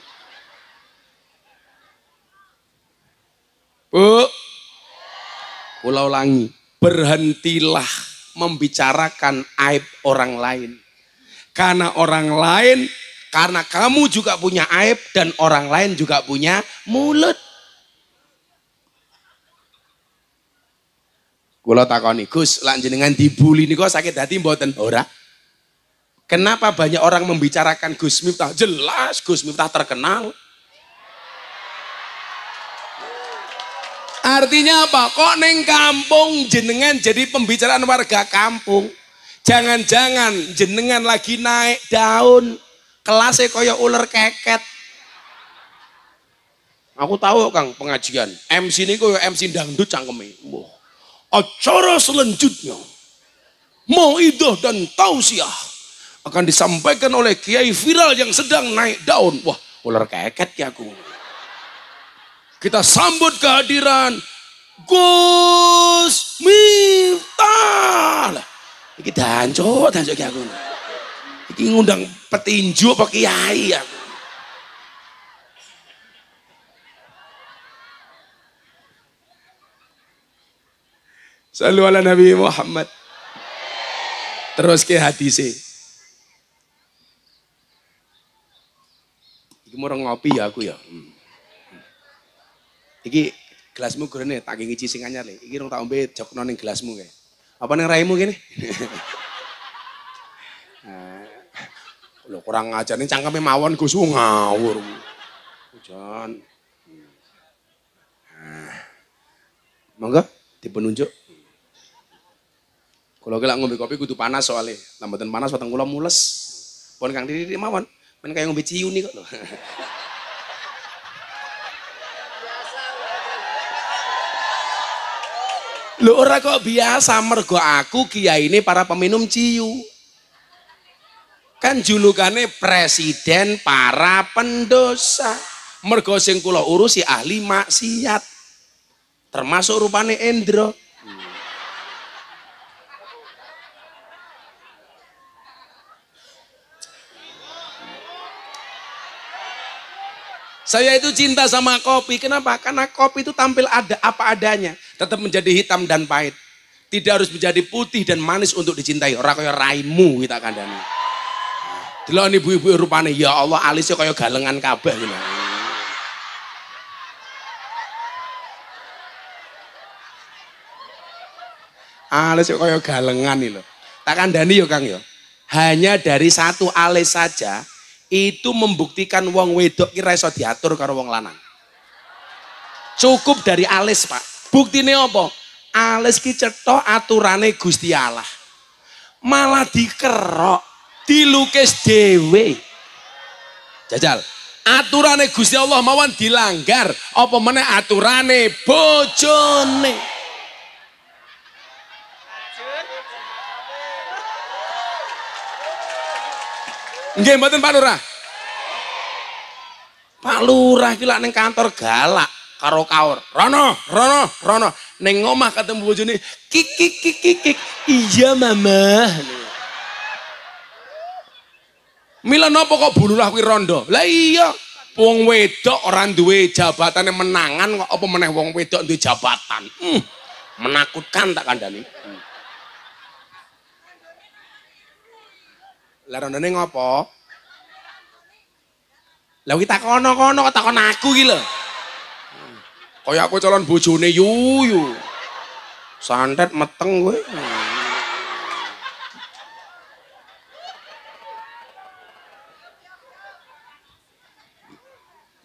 A: Bu, kula ulangi, berhentilah membicarakan aib orang lain. Karena orang lain, karena kamu juga punya aib dan orang lain juga punya mulut. Kula takoni, Gus, lak jenengan dibuli niku sakit hati mboten? Ora. Kenapa banyak orang membicarakan Gus Miftah? Jelas Gus Miftah terkenal. Artinya apa? Kok neng kampung jenengan jadi pembicaraan warga kampung? Jangan-jangan jenengan lagi naik daun, kelasnya kaya ular keket. Aku tahu Kang pengajian, MC ini kaya MC dangdut cangkeme. Acara selanjutnya Mauidhah dan Tausiah akan disampaikan oleh kiai viral yang sedang naik daun. Wah, ular keket ya aku. Kita sambut kehadiran Gus Miftah. Iki danco ki aku. Iki ngundang petinju apa kiai aku. Sallu ala Nabi Muhammad. Terus ke hadise. Iki mau ngopi ya aku ya. Iki gelasmu gurene tak ngici sing anyar le. Iki rong tak ombe jokno ning gelasmu kae. Apa ning raimu kene? Lho kurang ajar ning cangkeme mawon Gus ngawur. Jan. Monggo dipununjuk. Kalau gelak ngombe kopi kudu panas soalnya. Lambetan panas wateng kula mules. Pon Kang Didi mawon. Men kaya ngombe ciuni kok lho. Lho ora kok biasa mergo aku kiai ini para peminum ciu. Kan julukane presiden para pendosa. Mergo sing kula urusi ahli maksiat. Termasuk rupane Endro. Saya itu cinta sama kopi. Kenapa? Karena kopi itu tampil ada apa adanya. Tetap menjadi hitam dan pahit. Tidak harus menjadi putih dan manis untuk dicintai. Ora kaya raimu kita kandhani. Delok ibu-ibu rupane ya Allah alisnya kaya galengan kabeh ngono. Alis kaya galengan iki lho. Tak kandhani ya Kang ya. Hanya dari satu alis saja itu membuktikan wong wedok ki ra iso diatur karo wong lanang. Cukup dari alis, Pak. Buktine apa? Alis ki cetok aturane Gusti Allah. Malah dikerok, dilukis dhewe. Jajal. Aturane Gusti Allah mawon dilanggar, apa meneh aturane bojone. Nggih mboten Pak Lurah. Pak Lurah iki lak ning kantor galak karo kaur. Rono. Ning omah ketemu bojone kik. Iya Mama. Mila napa kok Bu Lurah kuwi rondo? Lah iya, wong wedok ora duwe jabatane menangan kok apa meneh wong wedok duwe jabatan. Menakutkan tak kandhani. Lah rondone ngopo? Lah kuwi takono-kono kok takon aku iki lho. Kaya aku calon bojone yuyu. Santet meteng kowe.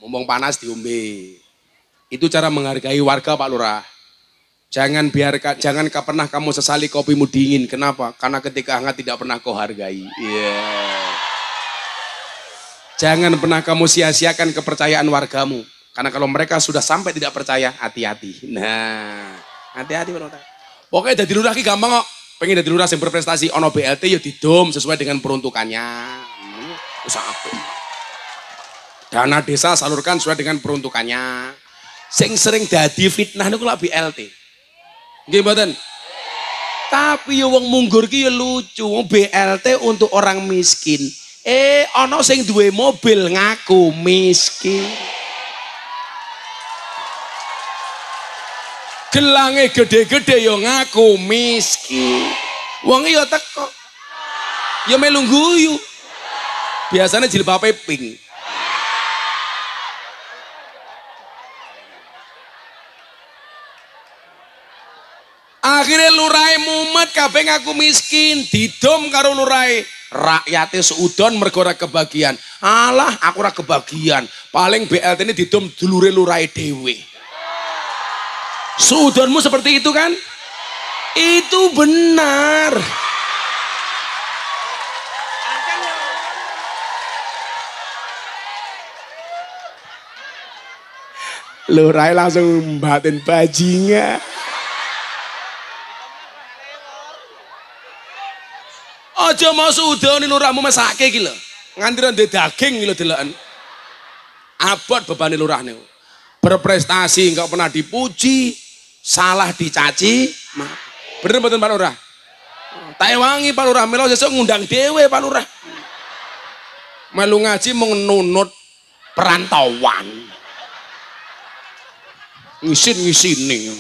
A: Mumpung panas diombe. Itu cara menghargai warga Pak Lurah. Jangan pernah kamu sesali kopimu dingin. Kenapa? Karena ketika hangat tidak pernah kau hargai. Jangan pernah kamu sia-siakan kepercayaan wargamu. Karena kalau mereka sudah sampai tidak percaya, hati-hati. Nah, hati-hati. Pokoknya jadi lurah ki gampang kok. Pengen jadi lurah yang berprestasi, ono BLT ya didom sesuai dengan peruntukannya. Usah apa. Dana desa salurkan sesuai dengan peruntukannya. Sing sering dadi fitnah niku lak BLT. Nggih mboten. Tapi ya wong munggur ki ya lucu, wong BLT untuk orang miskin. Ana sing duwe mobil ngaku miskin. Gelange gede-gede ya ngaku miskin. Wong ya teko. Ya melu guyu. Biasanya jilbabe pink. Akhirnya lurai mumet kabeh ngaku miskin, didom karo lurai. Rakyatnya seudon mergo ora kebagian. Alah, aku ora kebagian. Paling BLT ini didom dulure lurai dhewe. Seudonmu seperti itu kan? Itu benar. Lurai langsung batin bajingan. Aja mau sudone lurahmu mesake iki lho. Nganti ndek daging iki lho deloken. Abot bebane lurah niku. Berprestasi enggak pernah dipuji, salah dicaci. Bener mboten Pak Lurah? Tak ewangi Pak Lurah, melo sesuk ngundang dhewe Pak Lurah. Melu ngaji mung nunut perantauan. Ngisin-ngisini.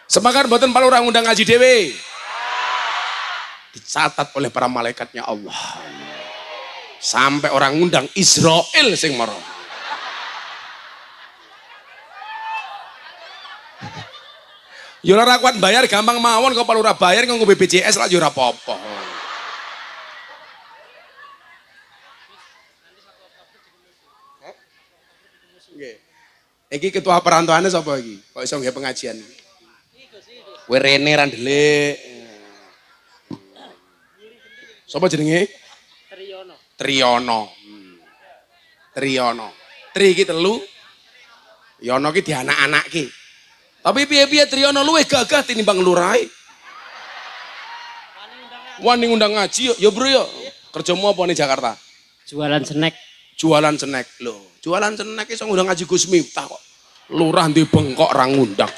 A: Semangat mboten Pak Lurah ngundang ngaji dhewe. Dicatat oleh para malaikatnya Allah. Sampai orang ngundang Israel sing mara. Ya ora kuat bayar gampang mawon kok Pak Lurah bayar nganggo BPJS lah ya ora apa-apa. Nggih. Iki ketua perantauane sapa iki? Kok iso nggih pengajian iki? Kowe rene ra ndelik. Sapa jenenge? Triyono. Tri iki telu. Yono ki dianak-anakke. Tapi piye-piye Triyono luwih gagah tinimbang lurahe. Wani ngundang ngaji ya bro ya. Kerjamu apa nih Jakarta?
B: Jualan snack.
A: Jualan snack lho. Jualan snack iso ngundang ngaji Gus Miftah kok. Lurah ndi bengkok ra ngundang.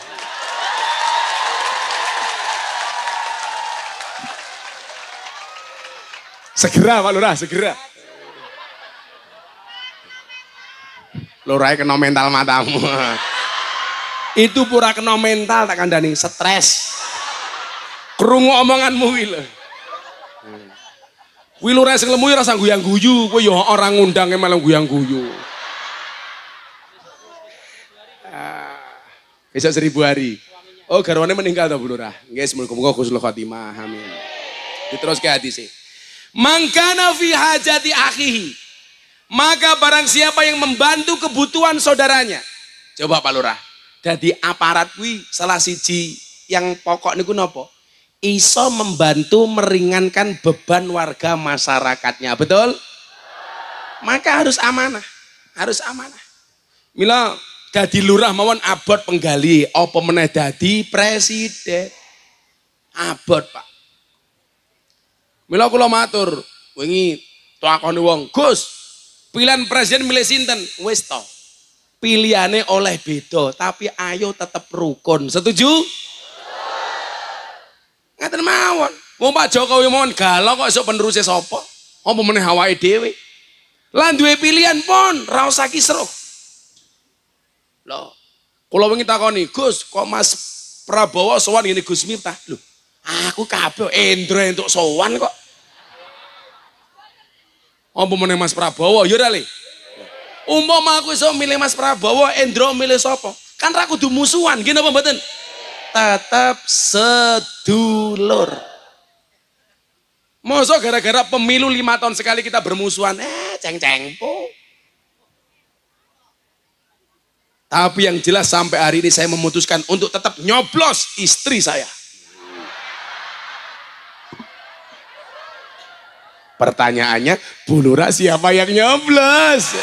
A: Segera Pak Lurah, segera. Lurah kena mental matamu. Itu pura kena mental tak kandani, stres. Krungu omonganmu iki lho. Kuwi lurah sing lemu rasa guyang-guyu, kowe ya orang ngundang malah guyang-guyu. Besok 1000 hari. Oh, garwane meninggal ta Bu Lurah? Nggih, muga-muga husnul khotimah. Amin. Diteruske hadis. Mangkana fi hajati akhihi. Maka barang siapa yang membantu kebutuhan saudaranya. Coba Pak Lurah. Dadi aparat kuwi salah siji yang pokok niku napa? Iso membantu meringankan beban warga masyarakatnya. Betul? Maka harus amanah. Harus amanah. Mila dadi lurah mawon abot penggali, apa meneh dadi presiden. Abot, Pak. Mila kula matur, wingi takoni wong, "Gus, pilihan presiden milih sinten?" Wis to. Pilihane oleh beda, tapi ayo tetep rukun. Setuju? Ngaten mawon. Wong Pak Jokowi mawon galau kok esuk penerusé sapa? Apa meneh awake dhewe? Lan duwe pilihan pon, ra usah kisruh. Loh, kula wingi takoni, "Gus, kok Mas Prabowo sowan ngene Gus Miftah?" Loh, aku kabeh Endro entuk sowan kok. Apa meneh Mas Prabowo? Ya ora le. Umpama aku iso milih Mas Prabowo, Endro milih sapa? Kan ra kudu musuhan, nggih napa mboten? Tetap sedulur. Masa gara-gara pemilu 5 tahun sekali kita bermusuhan, ceng-cengpo. Tapi yang jelas sampai hari ini saya memutuskan untuk tetap nyoblos istri saya. Pertanyaannya, Bu Lurah siapa yang nyoblos?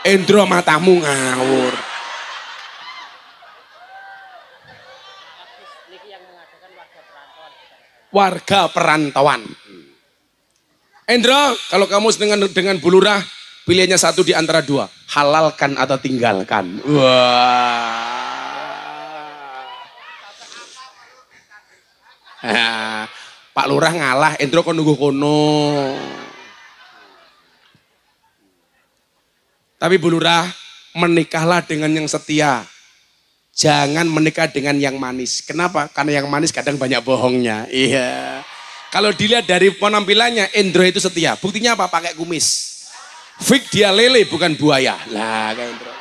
A: Endro matamu ngawur. Warga perantauan. Endro, kalau kamu dengan Bu Lurah, pilihannya satu di antara dua, halalkan atau tinggalkan. Wah. Pak Lurah ngalah, Endro kon nunggu kono. Tapi Bu Lurah, menikahlah dengan yang setia. Jangan menikah dengan yang manis. Kenapa? Karena yang manis kadang banyak bohongnya. Iya. Kalau dilihat dari penampilannya, Endro itu setia. Buktinya apa? Pakai kumis. Fik dia lele bukan buaya. Lah kayak Endro.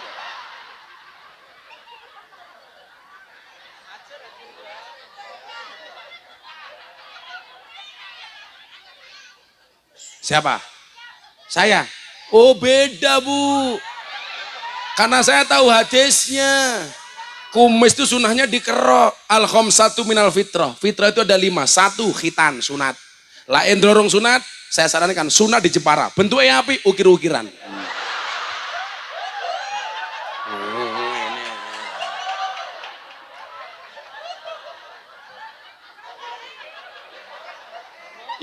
A: Siapa? Saya. Oh beda Bu. Karena saya tahu hadisnya. Kumis itu sunahnya dikerok. Al-khamsatu minal fitrah. Fitrah itu ada 5. 1 khitan sunat. Lah Endro rong sunat. Saya sarankan sunat di Jepara. Bentuknya api, ukir-ukiran.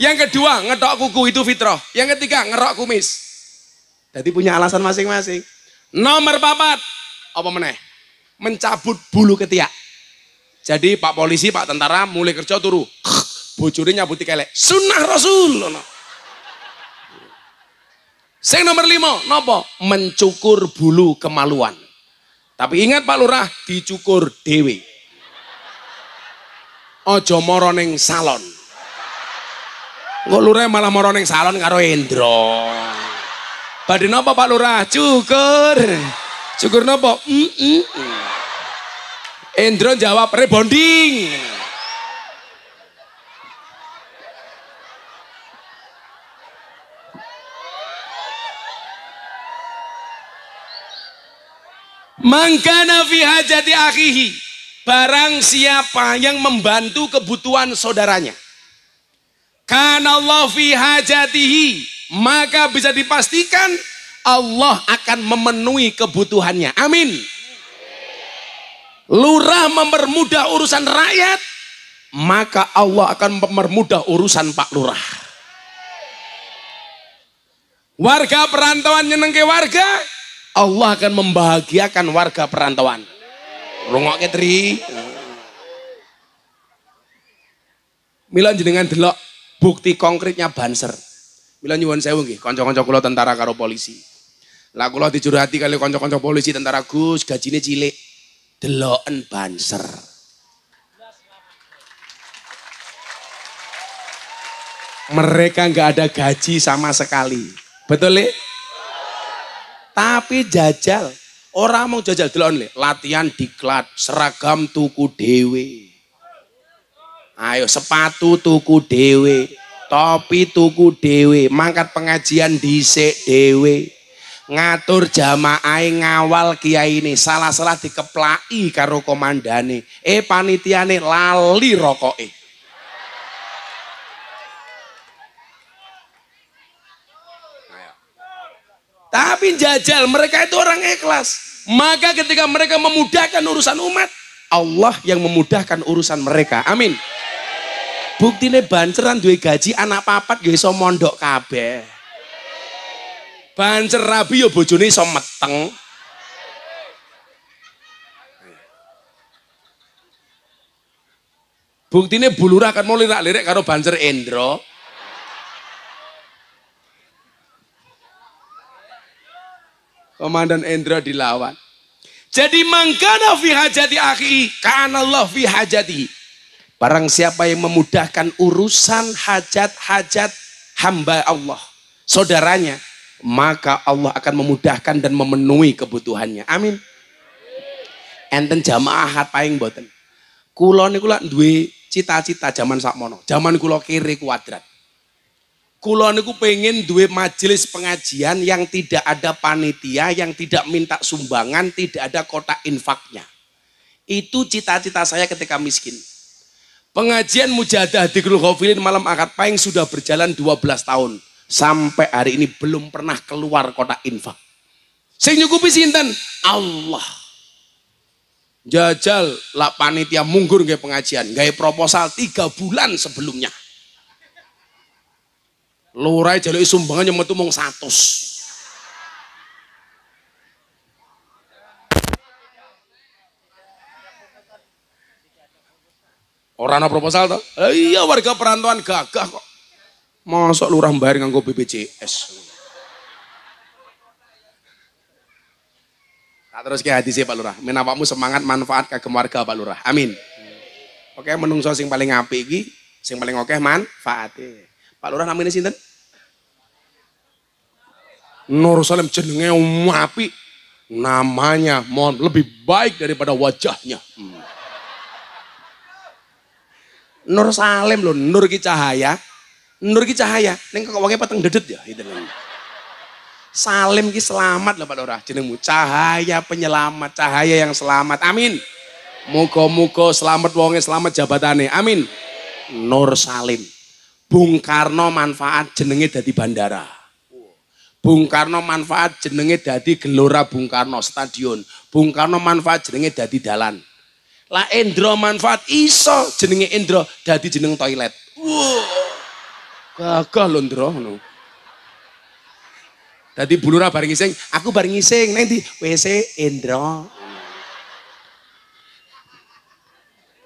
A: Yang kedua, ngedok kuku itu fitrah. Yang ketiga, ngerok kumis. Jadi punya alasan masing-masing. Nomor 4, apa meneh? Mencabut bulu ketiak. Jadi Pak Polisi, Pak Tentara mulai kerja turu. Bojone nyabuti kelek. Sunnah Rasul. Sing nomor 5, nopo? Mencukur bulu kemaluan. Tapi ingat Pak Lurah, dicukur dewe. Ojo moro ning salon. Kok Lurah malah moro ning salon karo Endro. Badhe napa Pak Lurah? Cukur. Cukur napa? Endro jawab rebonding. Mangkana fi hajati akhihi. Barang siapa yang membantu kebutuhan saudaranya. Kana Allah fi hajatihi. Maka bisa dipastikan Allah akan memenuhi kebutuhannya. Amin. Lurah mempermudah urusan rakyat, maka Allah akan mempermudah urusan Pak Lurah. Warga perantauan nyenengke warga, Allah akan membahagiakan warga perantauan. Rungokke Tri. Mila jenengan delok bukti konkretnya banser. Mila nyuwun sewu nggih, kanca-kanca kula tentara karo polisi. Lah kula dicurhati kali kanca-kanca polisi tentara, Gus, gajine cilik. Deloken banser. Mereka nggak ada gaji sama sekali. Betul ya? Tapi jajal. Orang mau jajal delon le, latihan diklat, seragam tuku dewe. Ayo sepatu tuku dewe, topi tuku dewe, mangkat pengajian dhisik dewe. Ngatur jamaah ngawal kiai ini, salah-salah dikeplaki karo komandane. Panitiane lali rokoke. Tapi jajal, mereka itu orang ikhlas. Maka ketika mereka memudahkan urusan umat, Allah yang memudahkan urusan mereka. Amin. Buktine banceran duwe gaji anak papat ya iso mondok kabeh. Bancer rabi ya bojone iso meteng. Buktine bulurah kan mau lirak-lirik karo bancer Endro. Komandan Endra dilawan. Jadi mangkana fi hajati akhi, kana Allah fi hajati. Barang siapa yang memudahkan urusan hajat-hajat hamba Allah, saudaranya, maka Allah akan memudahkan dan memenuhi kebutuhannya. Amin. Enten jamaah hat paing boten. Kula niku lak duwe cita-cita zaman sakmono. Zaman kula kiri kuadrat. Kula niku pengen duwe majelis pengajian yang tidak ada panitia, yang tidak minta sumbangan, tidak ada kotak infaknya. Itu cita-cita saya ketika miskin. Pengajian Mujahadah Dzikrul Ghafilin malam akad pahing sudah berjalan 12 tahun. Sampai hari ini belum pernah keluar kotak infak. Sing nyukupi sinten? Allah. Jajal lah panitia munggur nggih pengajian, gawe proposal 3 bulan sebelumnya. Lurai jaluk sumbangan yang metu mung 100. Orang ana proposal toh? Iya warga perantauan gagah kok. Mosok lurah bayar nganggo BPJS. Tak terus ke hadis Pak Lurah. Menapakmu semangat manfaat kagem warga Pak Lurah. Amin. Oke menungso sing paling apik iki, sing paling akeh manfaate. Pak Lurah namanya sinten? Nur Salim jenenge apik. Namanya mohon lebih baik daripada wajahnya. Nur Salim loh, Nur ki cahaya. Nur ki cahaya. Ning kok wonge peteng dedet ya gitu. Salim ki selamat lho Pak Lurah jenengmu. Cahaya penyelamat, cahaya yang selamat. Amin. Muga-muga selamat wonge, selamat jabatane. Amin. Nur Salim. Bung Karno manfaat jenenge dadi bandara. Bung Karno manfaat jenenge dadi Gelora Bung Karno stadion. Bung Karno manfaat jenenge dadi dalan. Lah Endro manfaat iso jenenge Endro dadi jeneng toilet. Gagah lho Endro ngono. Dadi bulura bareng ngising, aku bareng ngising nang ndi WC Endro.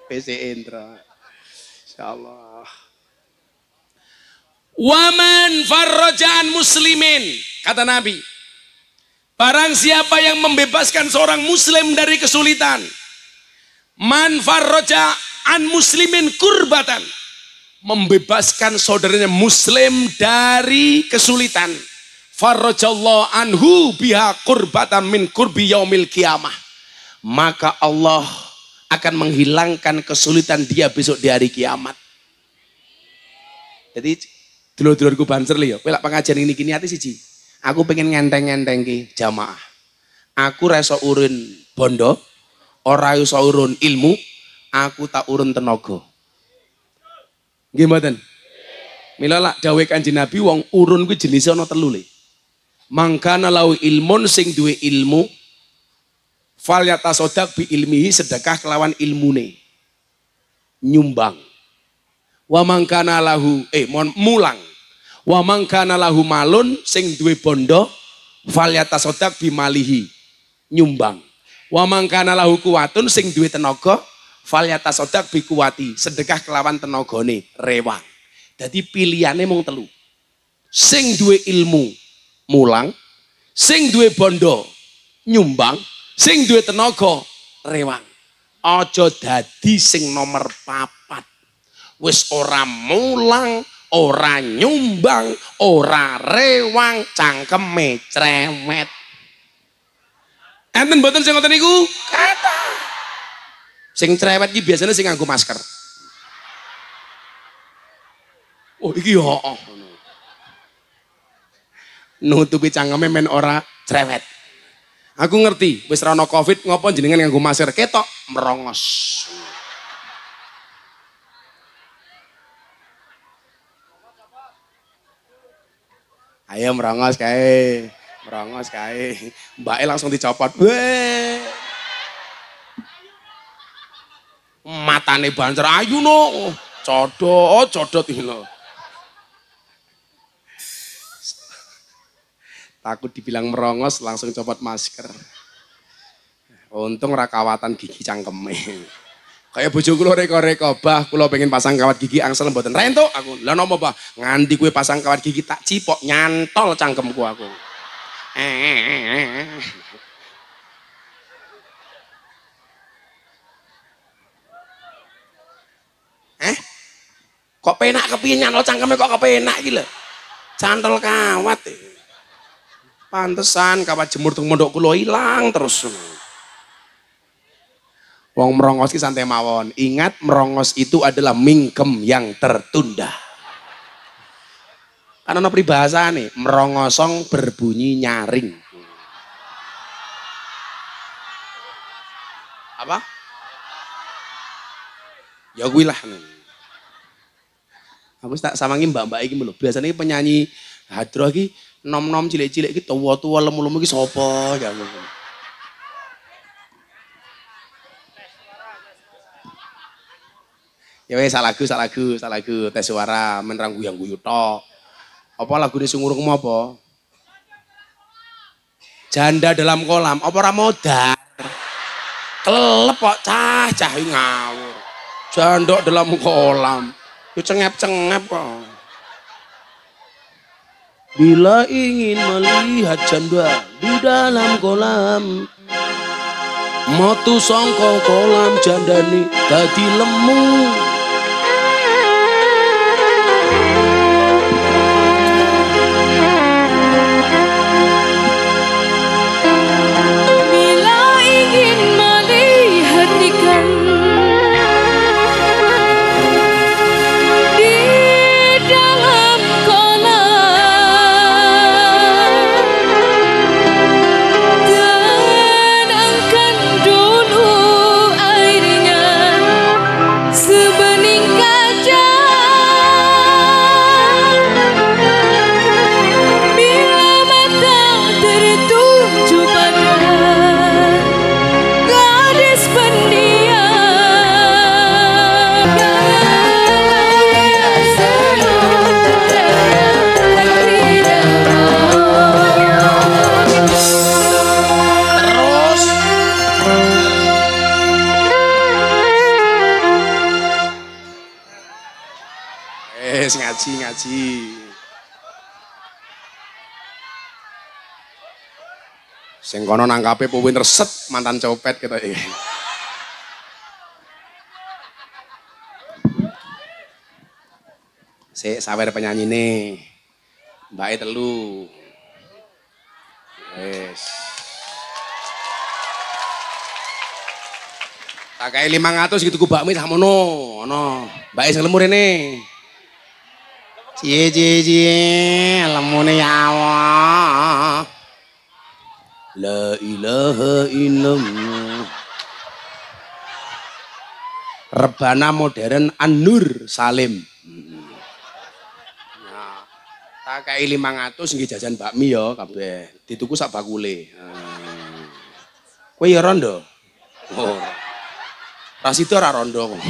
A: WC Endro. Insyaallah. Waman farrajaan muslimin, kata Nabi, barang siapa yang membebaskan seorang muslim dari kesulitan, man farrajaan muslimin kurbatan, membebaskan saudaranya muslim dari kesulitan, farrajallahu anhu biha kurbatan min kurbi yaumil qiyamah, maka Allah akan menghilangkan kesulitan dia besok di hari kiamat. Jadi dulur-dulurku banser liya, kowe lak pengajian ini kini ati siji. Aku pengen ngenteng-ngenteng ki jamaah. Aku ra iso urun bondo, ora iso urun ilmu, aku tak urun tenaga. Nggih mboten? Mila lak dawuh Kanjeng Nabi wong urun kuwi jenise ana 3 le. Mangkana lau ilmun sing duwe ilmu, fal yatasaddaq bi ilmihi, sedekah kelawan ilmune. Nyumbang. Wa mangkana lahu mulang. Wa mangkana lahu malun sing duwe bondo falyatasaddaq bimalihi, nyumbang. Wa mangkana lahu kuwatun sing duwe tenaga falyatasaddaq bikuwati, sedekah kelawan tenagane, rewang. Dadi pilihane mung 3. Sing duwe ilmu mulang, sing duwe bondo nyumbang, sing duwe tenaga rewang. Aja dadi sing nomor 4. Wis ora mulang, ora nyumbang, ora rewang, cangkeme cerewet. Enten mboten sing ngoten niku? Kata. Sing cerewet iki biasanya sing nganggo masker. Oh iki yo nutupi cangkeme men ora cerewet. Aku ngerti, wis ra ono Covid ngopo jenengan nganggo masker ketok merongos. Ayo merongos kae. Merongos kae. Mbake langsung dicopot. Weh. Matane banter ayu no. Codot iki lho. Takut dibilang merongos langsung copot masker. Untung ra kawatan gigi cangkeme. Kayak bojo kula reko-reko, "Bah, kula pengen pasang kawat gigi angsel mboten rento." Aku, "Lah napa, Bah? Nganti kowe pasang kawat gigi tak cipok nyantol cangkemku aku." Kok penak kepiye nyantol cangkeme kok kepenak iki lho. Cantol kawat. Pantesan kawat jemur teng mondok kula ilang terus. Wong merongos ki santai mawon. Ingat merongos itu adalah mingkem yang tertunda. Karena ana peribahasa nih, merongosong berbunyi nyaring. Apa? Ya kuwi lah. Aku tak samangi mbak-mbak iki lho. Biasanya penyanyi hadroh iki nom-nom cilik-cilik iki tuwa-tuwa lemu-lemu iki sapa ya. Ya wes sak lagu tes suara menerang guyang-guyu tok. Apa lagune sungurmu apa? Janda dalam kolam, apa ora modar? Kelep kok cah ngawur. Jandok dalam kolam. Yo cengep-cengep kok. Bila ingin melihat janda di dalam kolam, metu sangka kolam jandane dadi lemu. Ngaji. Sing kono nangkape pinter set mantan copet kita iki. Sik sawer penyanyi nih. Mbake telu. Wes. Tak kae 500 gitu ku bakmi sakmono, ono. Mbake sing lemur rene. Cie, lemune ya Allah. La ilaha illallah. Rebana modern An-Nur Salim. Nah, tak kae 500 nggih jajan bakmi ya kabeh. Dituku sak bakule. Kowe ya rondo? Oh. Rasito ora rondo kok.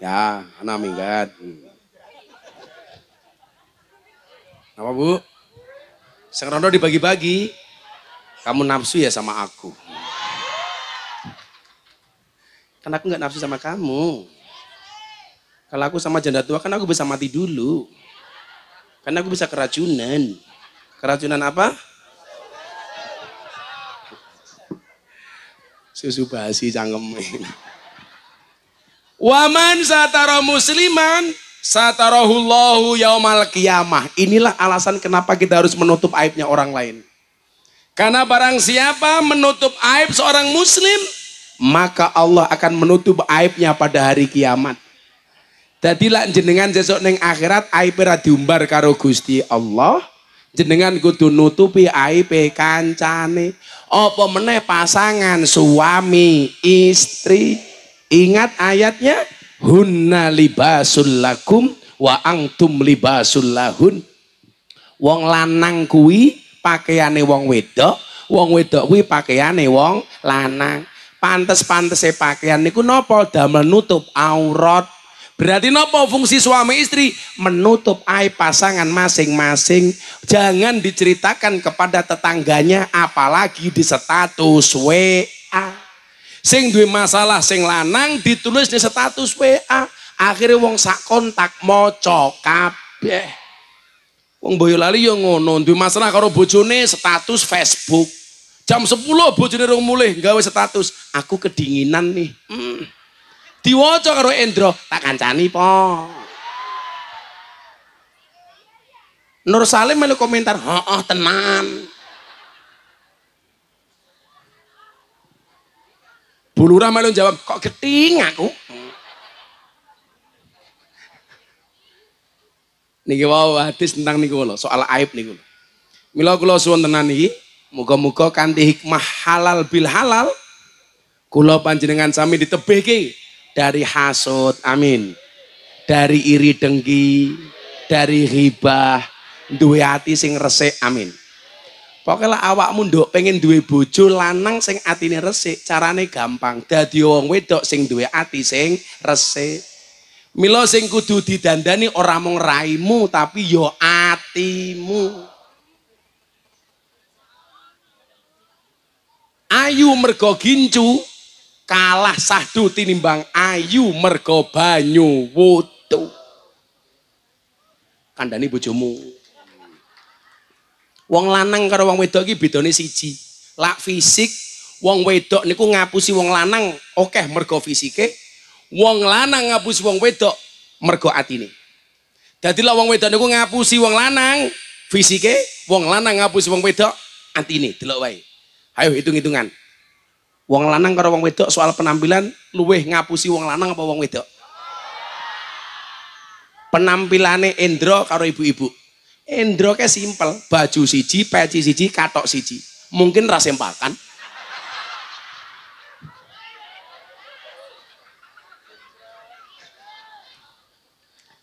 A: Ya, anak minggat. Apa Bu? Sing rondo dibagi-bagi. Kamu nafsu ya sama aku. Karena aku nggak nafsu sama kamu. Kalau aku sama janda tua kan aku bisa mati dulu. Karena aku bisa keracunan. Keracunan apa? Susu basi cangkem. Waman satara musliman satarahullahu yaumal qiyamah. Inilah alasan kenapa kita harus menutup aibnya orang lain. Karena barang siapa menutup aib seorang muslim, maka Allah akan menutup aibnya pada hari kiamat. Jadi lak jenengan sesuk ning akhirat aib ora diumbar karo Gusti Allah, jenengan kudu nutupi aib kancane. Apa meneh pasangan suami istri. Ingat ayatnya, hunna libasul lakum wa antum libasul lahun. Wong lanang kuwi pakaiane wong wedok kuwi pakaiane wong lanang. Pantes-pantese pakaian niku napa? Damel nutup aurat. Berarti napa fungsi suami istri? Menutup aib pasangan masing-masing. Jangan diceritakan kepada tetangganya, apalagi di status WA. Sing duwe masalah sing lanang ditulis di status WA. Akhirnya wong sak kontak maca kabeh. Wong Boyolali yo ngono, duwe masalah karo bojone status Facebook. Jam 10 bojone rung mulih gawe status, aku kedinginan nih. Diwaca karo Endro, tak kancani po. Nur Salim melu komentar, "Heeh tenan." Bu Lurah malu jawab, kok geting aku? Niki wau hadis tentang niku lho, soal aib niku. Mila kula suwun tenan iki, muga-muga kanthi hikmah halal bil halal kula panjenengan sami ditebihke dari hasud, amin. Dari iri dengki, dari ghibah, duwe ati sing resik, amin. Pokoknya awakmu nduk pengen duwe bojo lanang sing atine resik, carane gampang. Dadi wong wedok sing duwe ati sing resik. Mila sing kudu didandani ora mung raimu tapi yo atimu. Ayu mergo gincu kalah sahdu tinimbang ayu mergo banyu wudu. Kandhani bojomu. Wong lanang karo wong wedok iki bedane siji. Lak fisik, wong wedok niku ngapusi wong lanang akeh mergo fisike. Wong lanang ngapusi wong wedok mergo atine. Dadi lak wong wedok niku ngapusi wong lanang fisike, wong lanang ngapusi wong wedok atine. Delok wae. Ayo hitung-hitungan. Wong lanang karo wong wedok soal penampilan luweh ngapusi wong lanang apa wong wedok? Penampilane Endro karo ibu-ibu. Endro ke simpel, baju siji, peci siji, katok siji. Mungkin ra sempakan.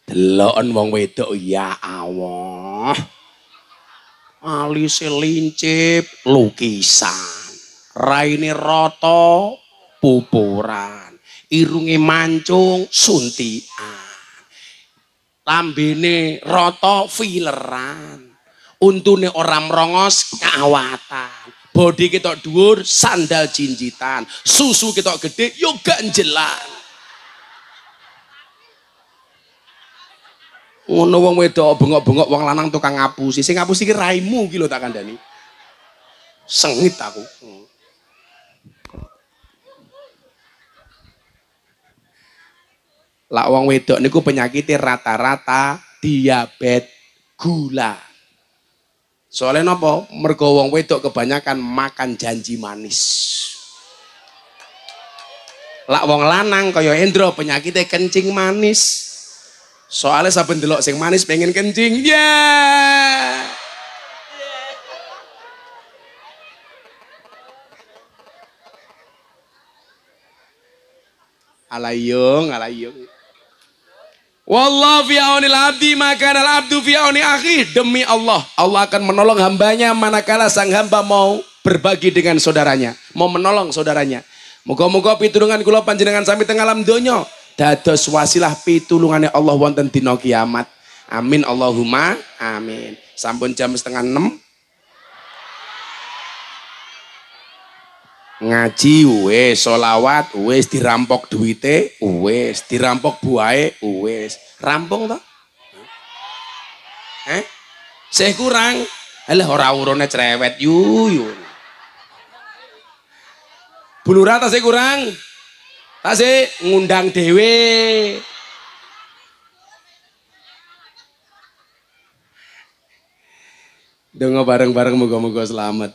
A: Deloken wong wedok ya Allah. Alise lincip lukisan. Raine rata pupuran. Irunge mancung suntikan. Lambene rata fileran, untune ora mrongos kawatan, bodi ketok dhuwur sandal jinjitan, susu ketok gede yo ganjelan. Ngono wong wedok bengok-bengok wong lanang tukang ngapusi, sing ngapusi ki raimu ki lho tak kandhani. Sengit aku. Lak wong wedok niku penyakitnya rata-rata diabetes gula. Soalnya napa? Mergo wong wedok kebanyakan makan janji manis. Lak wong lanang kaya Endro penyakitnya kencing manis. Soalnya saben delok sing manis pengen kencing. Ya. Alayung, alayung. Wallahu fi aunil abdi maka al abdu fi auni akhi. Demi Allah, Allah akan menolong hambanya manakala sang hamba mau berbagi dengan saudaranya, mau menolong saudaranya. Muga-muga pitulungan kula panjenengan sami teng alam donya dados wasilah pitulungane Allah wonten dina kiamat. Amin Allahumma amin. Sampun jam 5:30. Ngaji wis, sholawat wis, dirampok duite wis, dirampok buahe wis. Rampung toh? Sih kurang. Alah ora urune cerewet yu. Bulura ta sih kurang? Tasih ngundang dhewe. Donga bareng-bareng muga-muga selamat.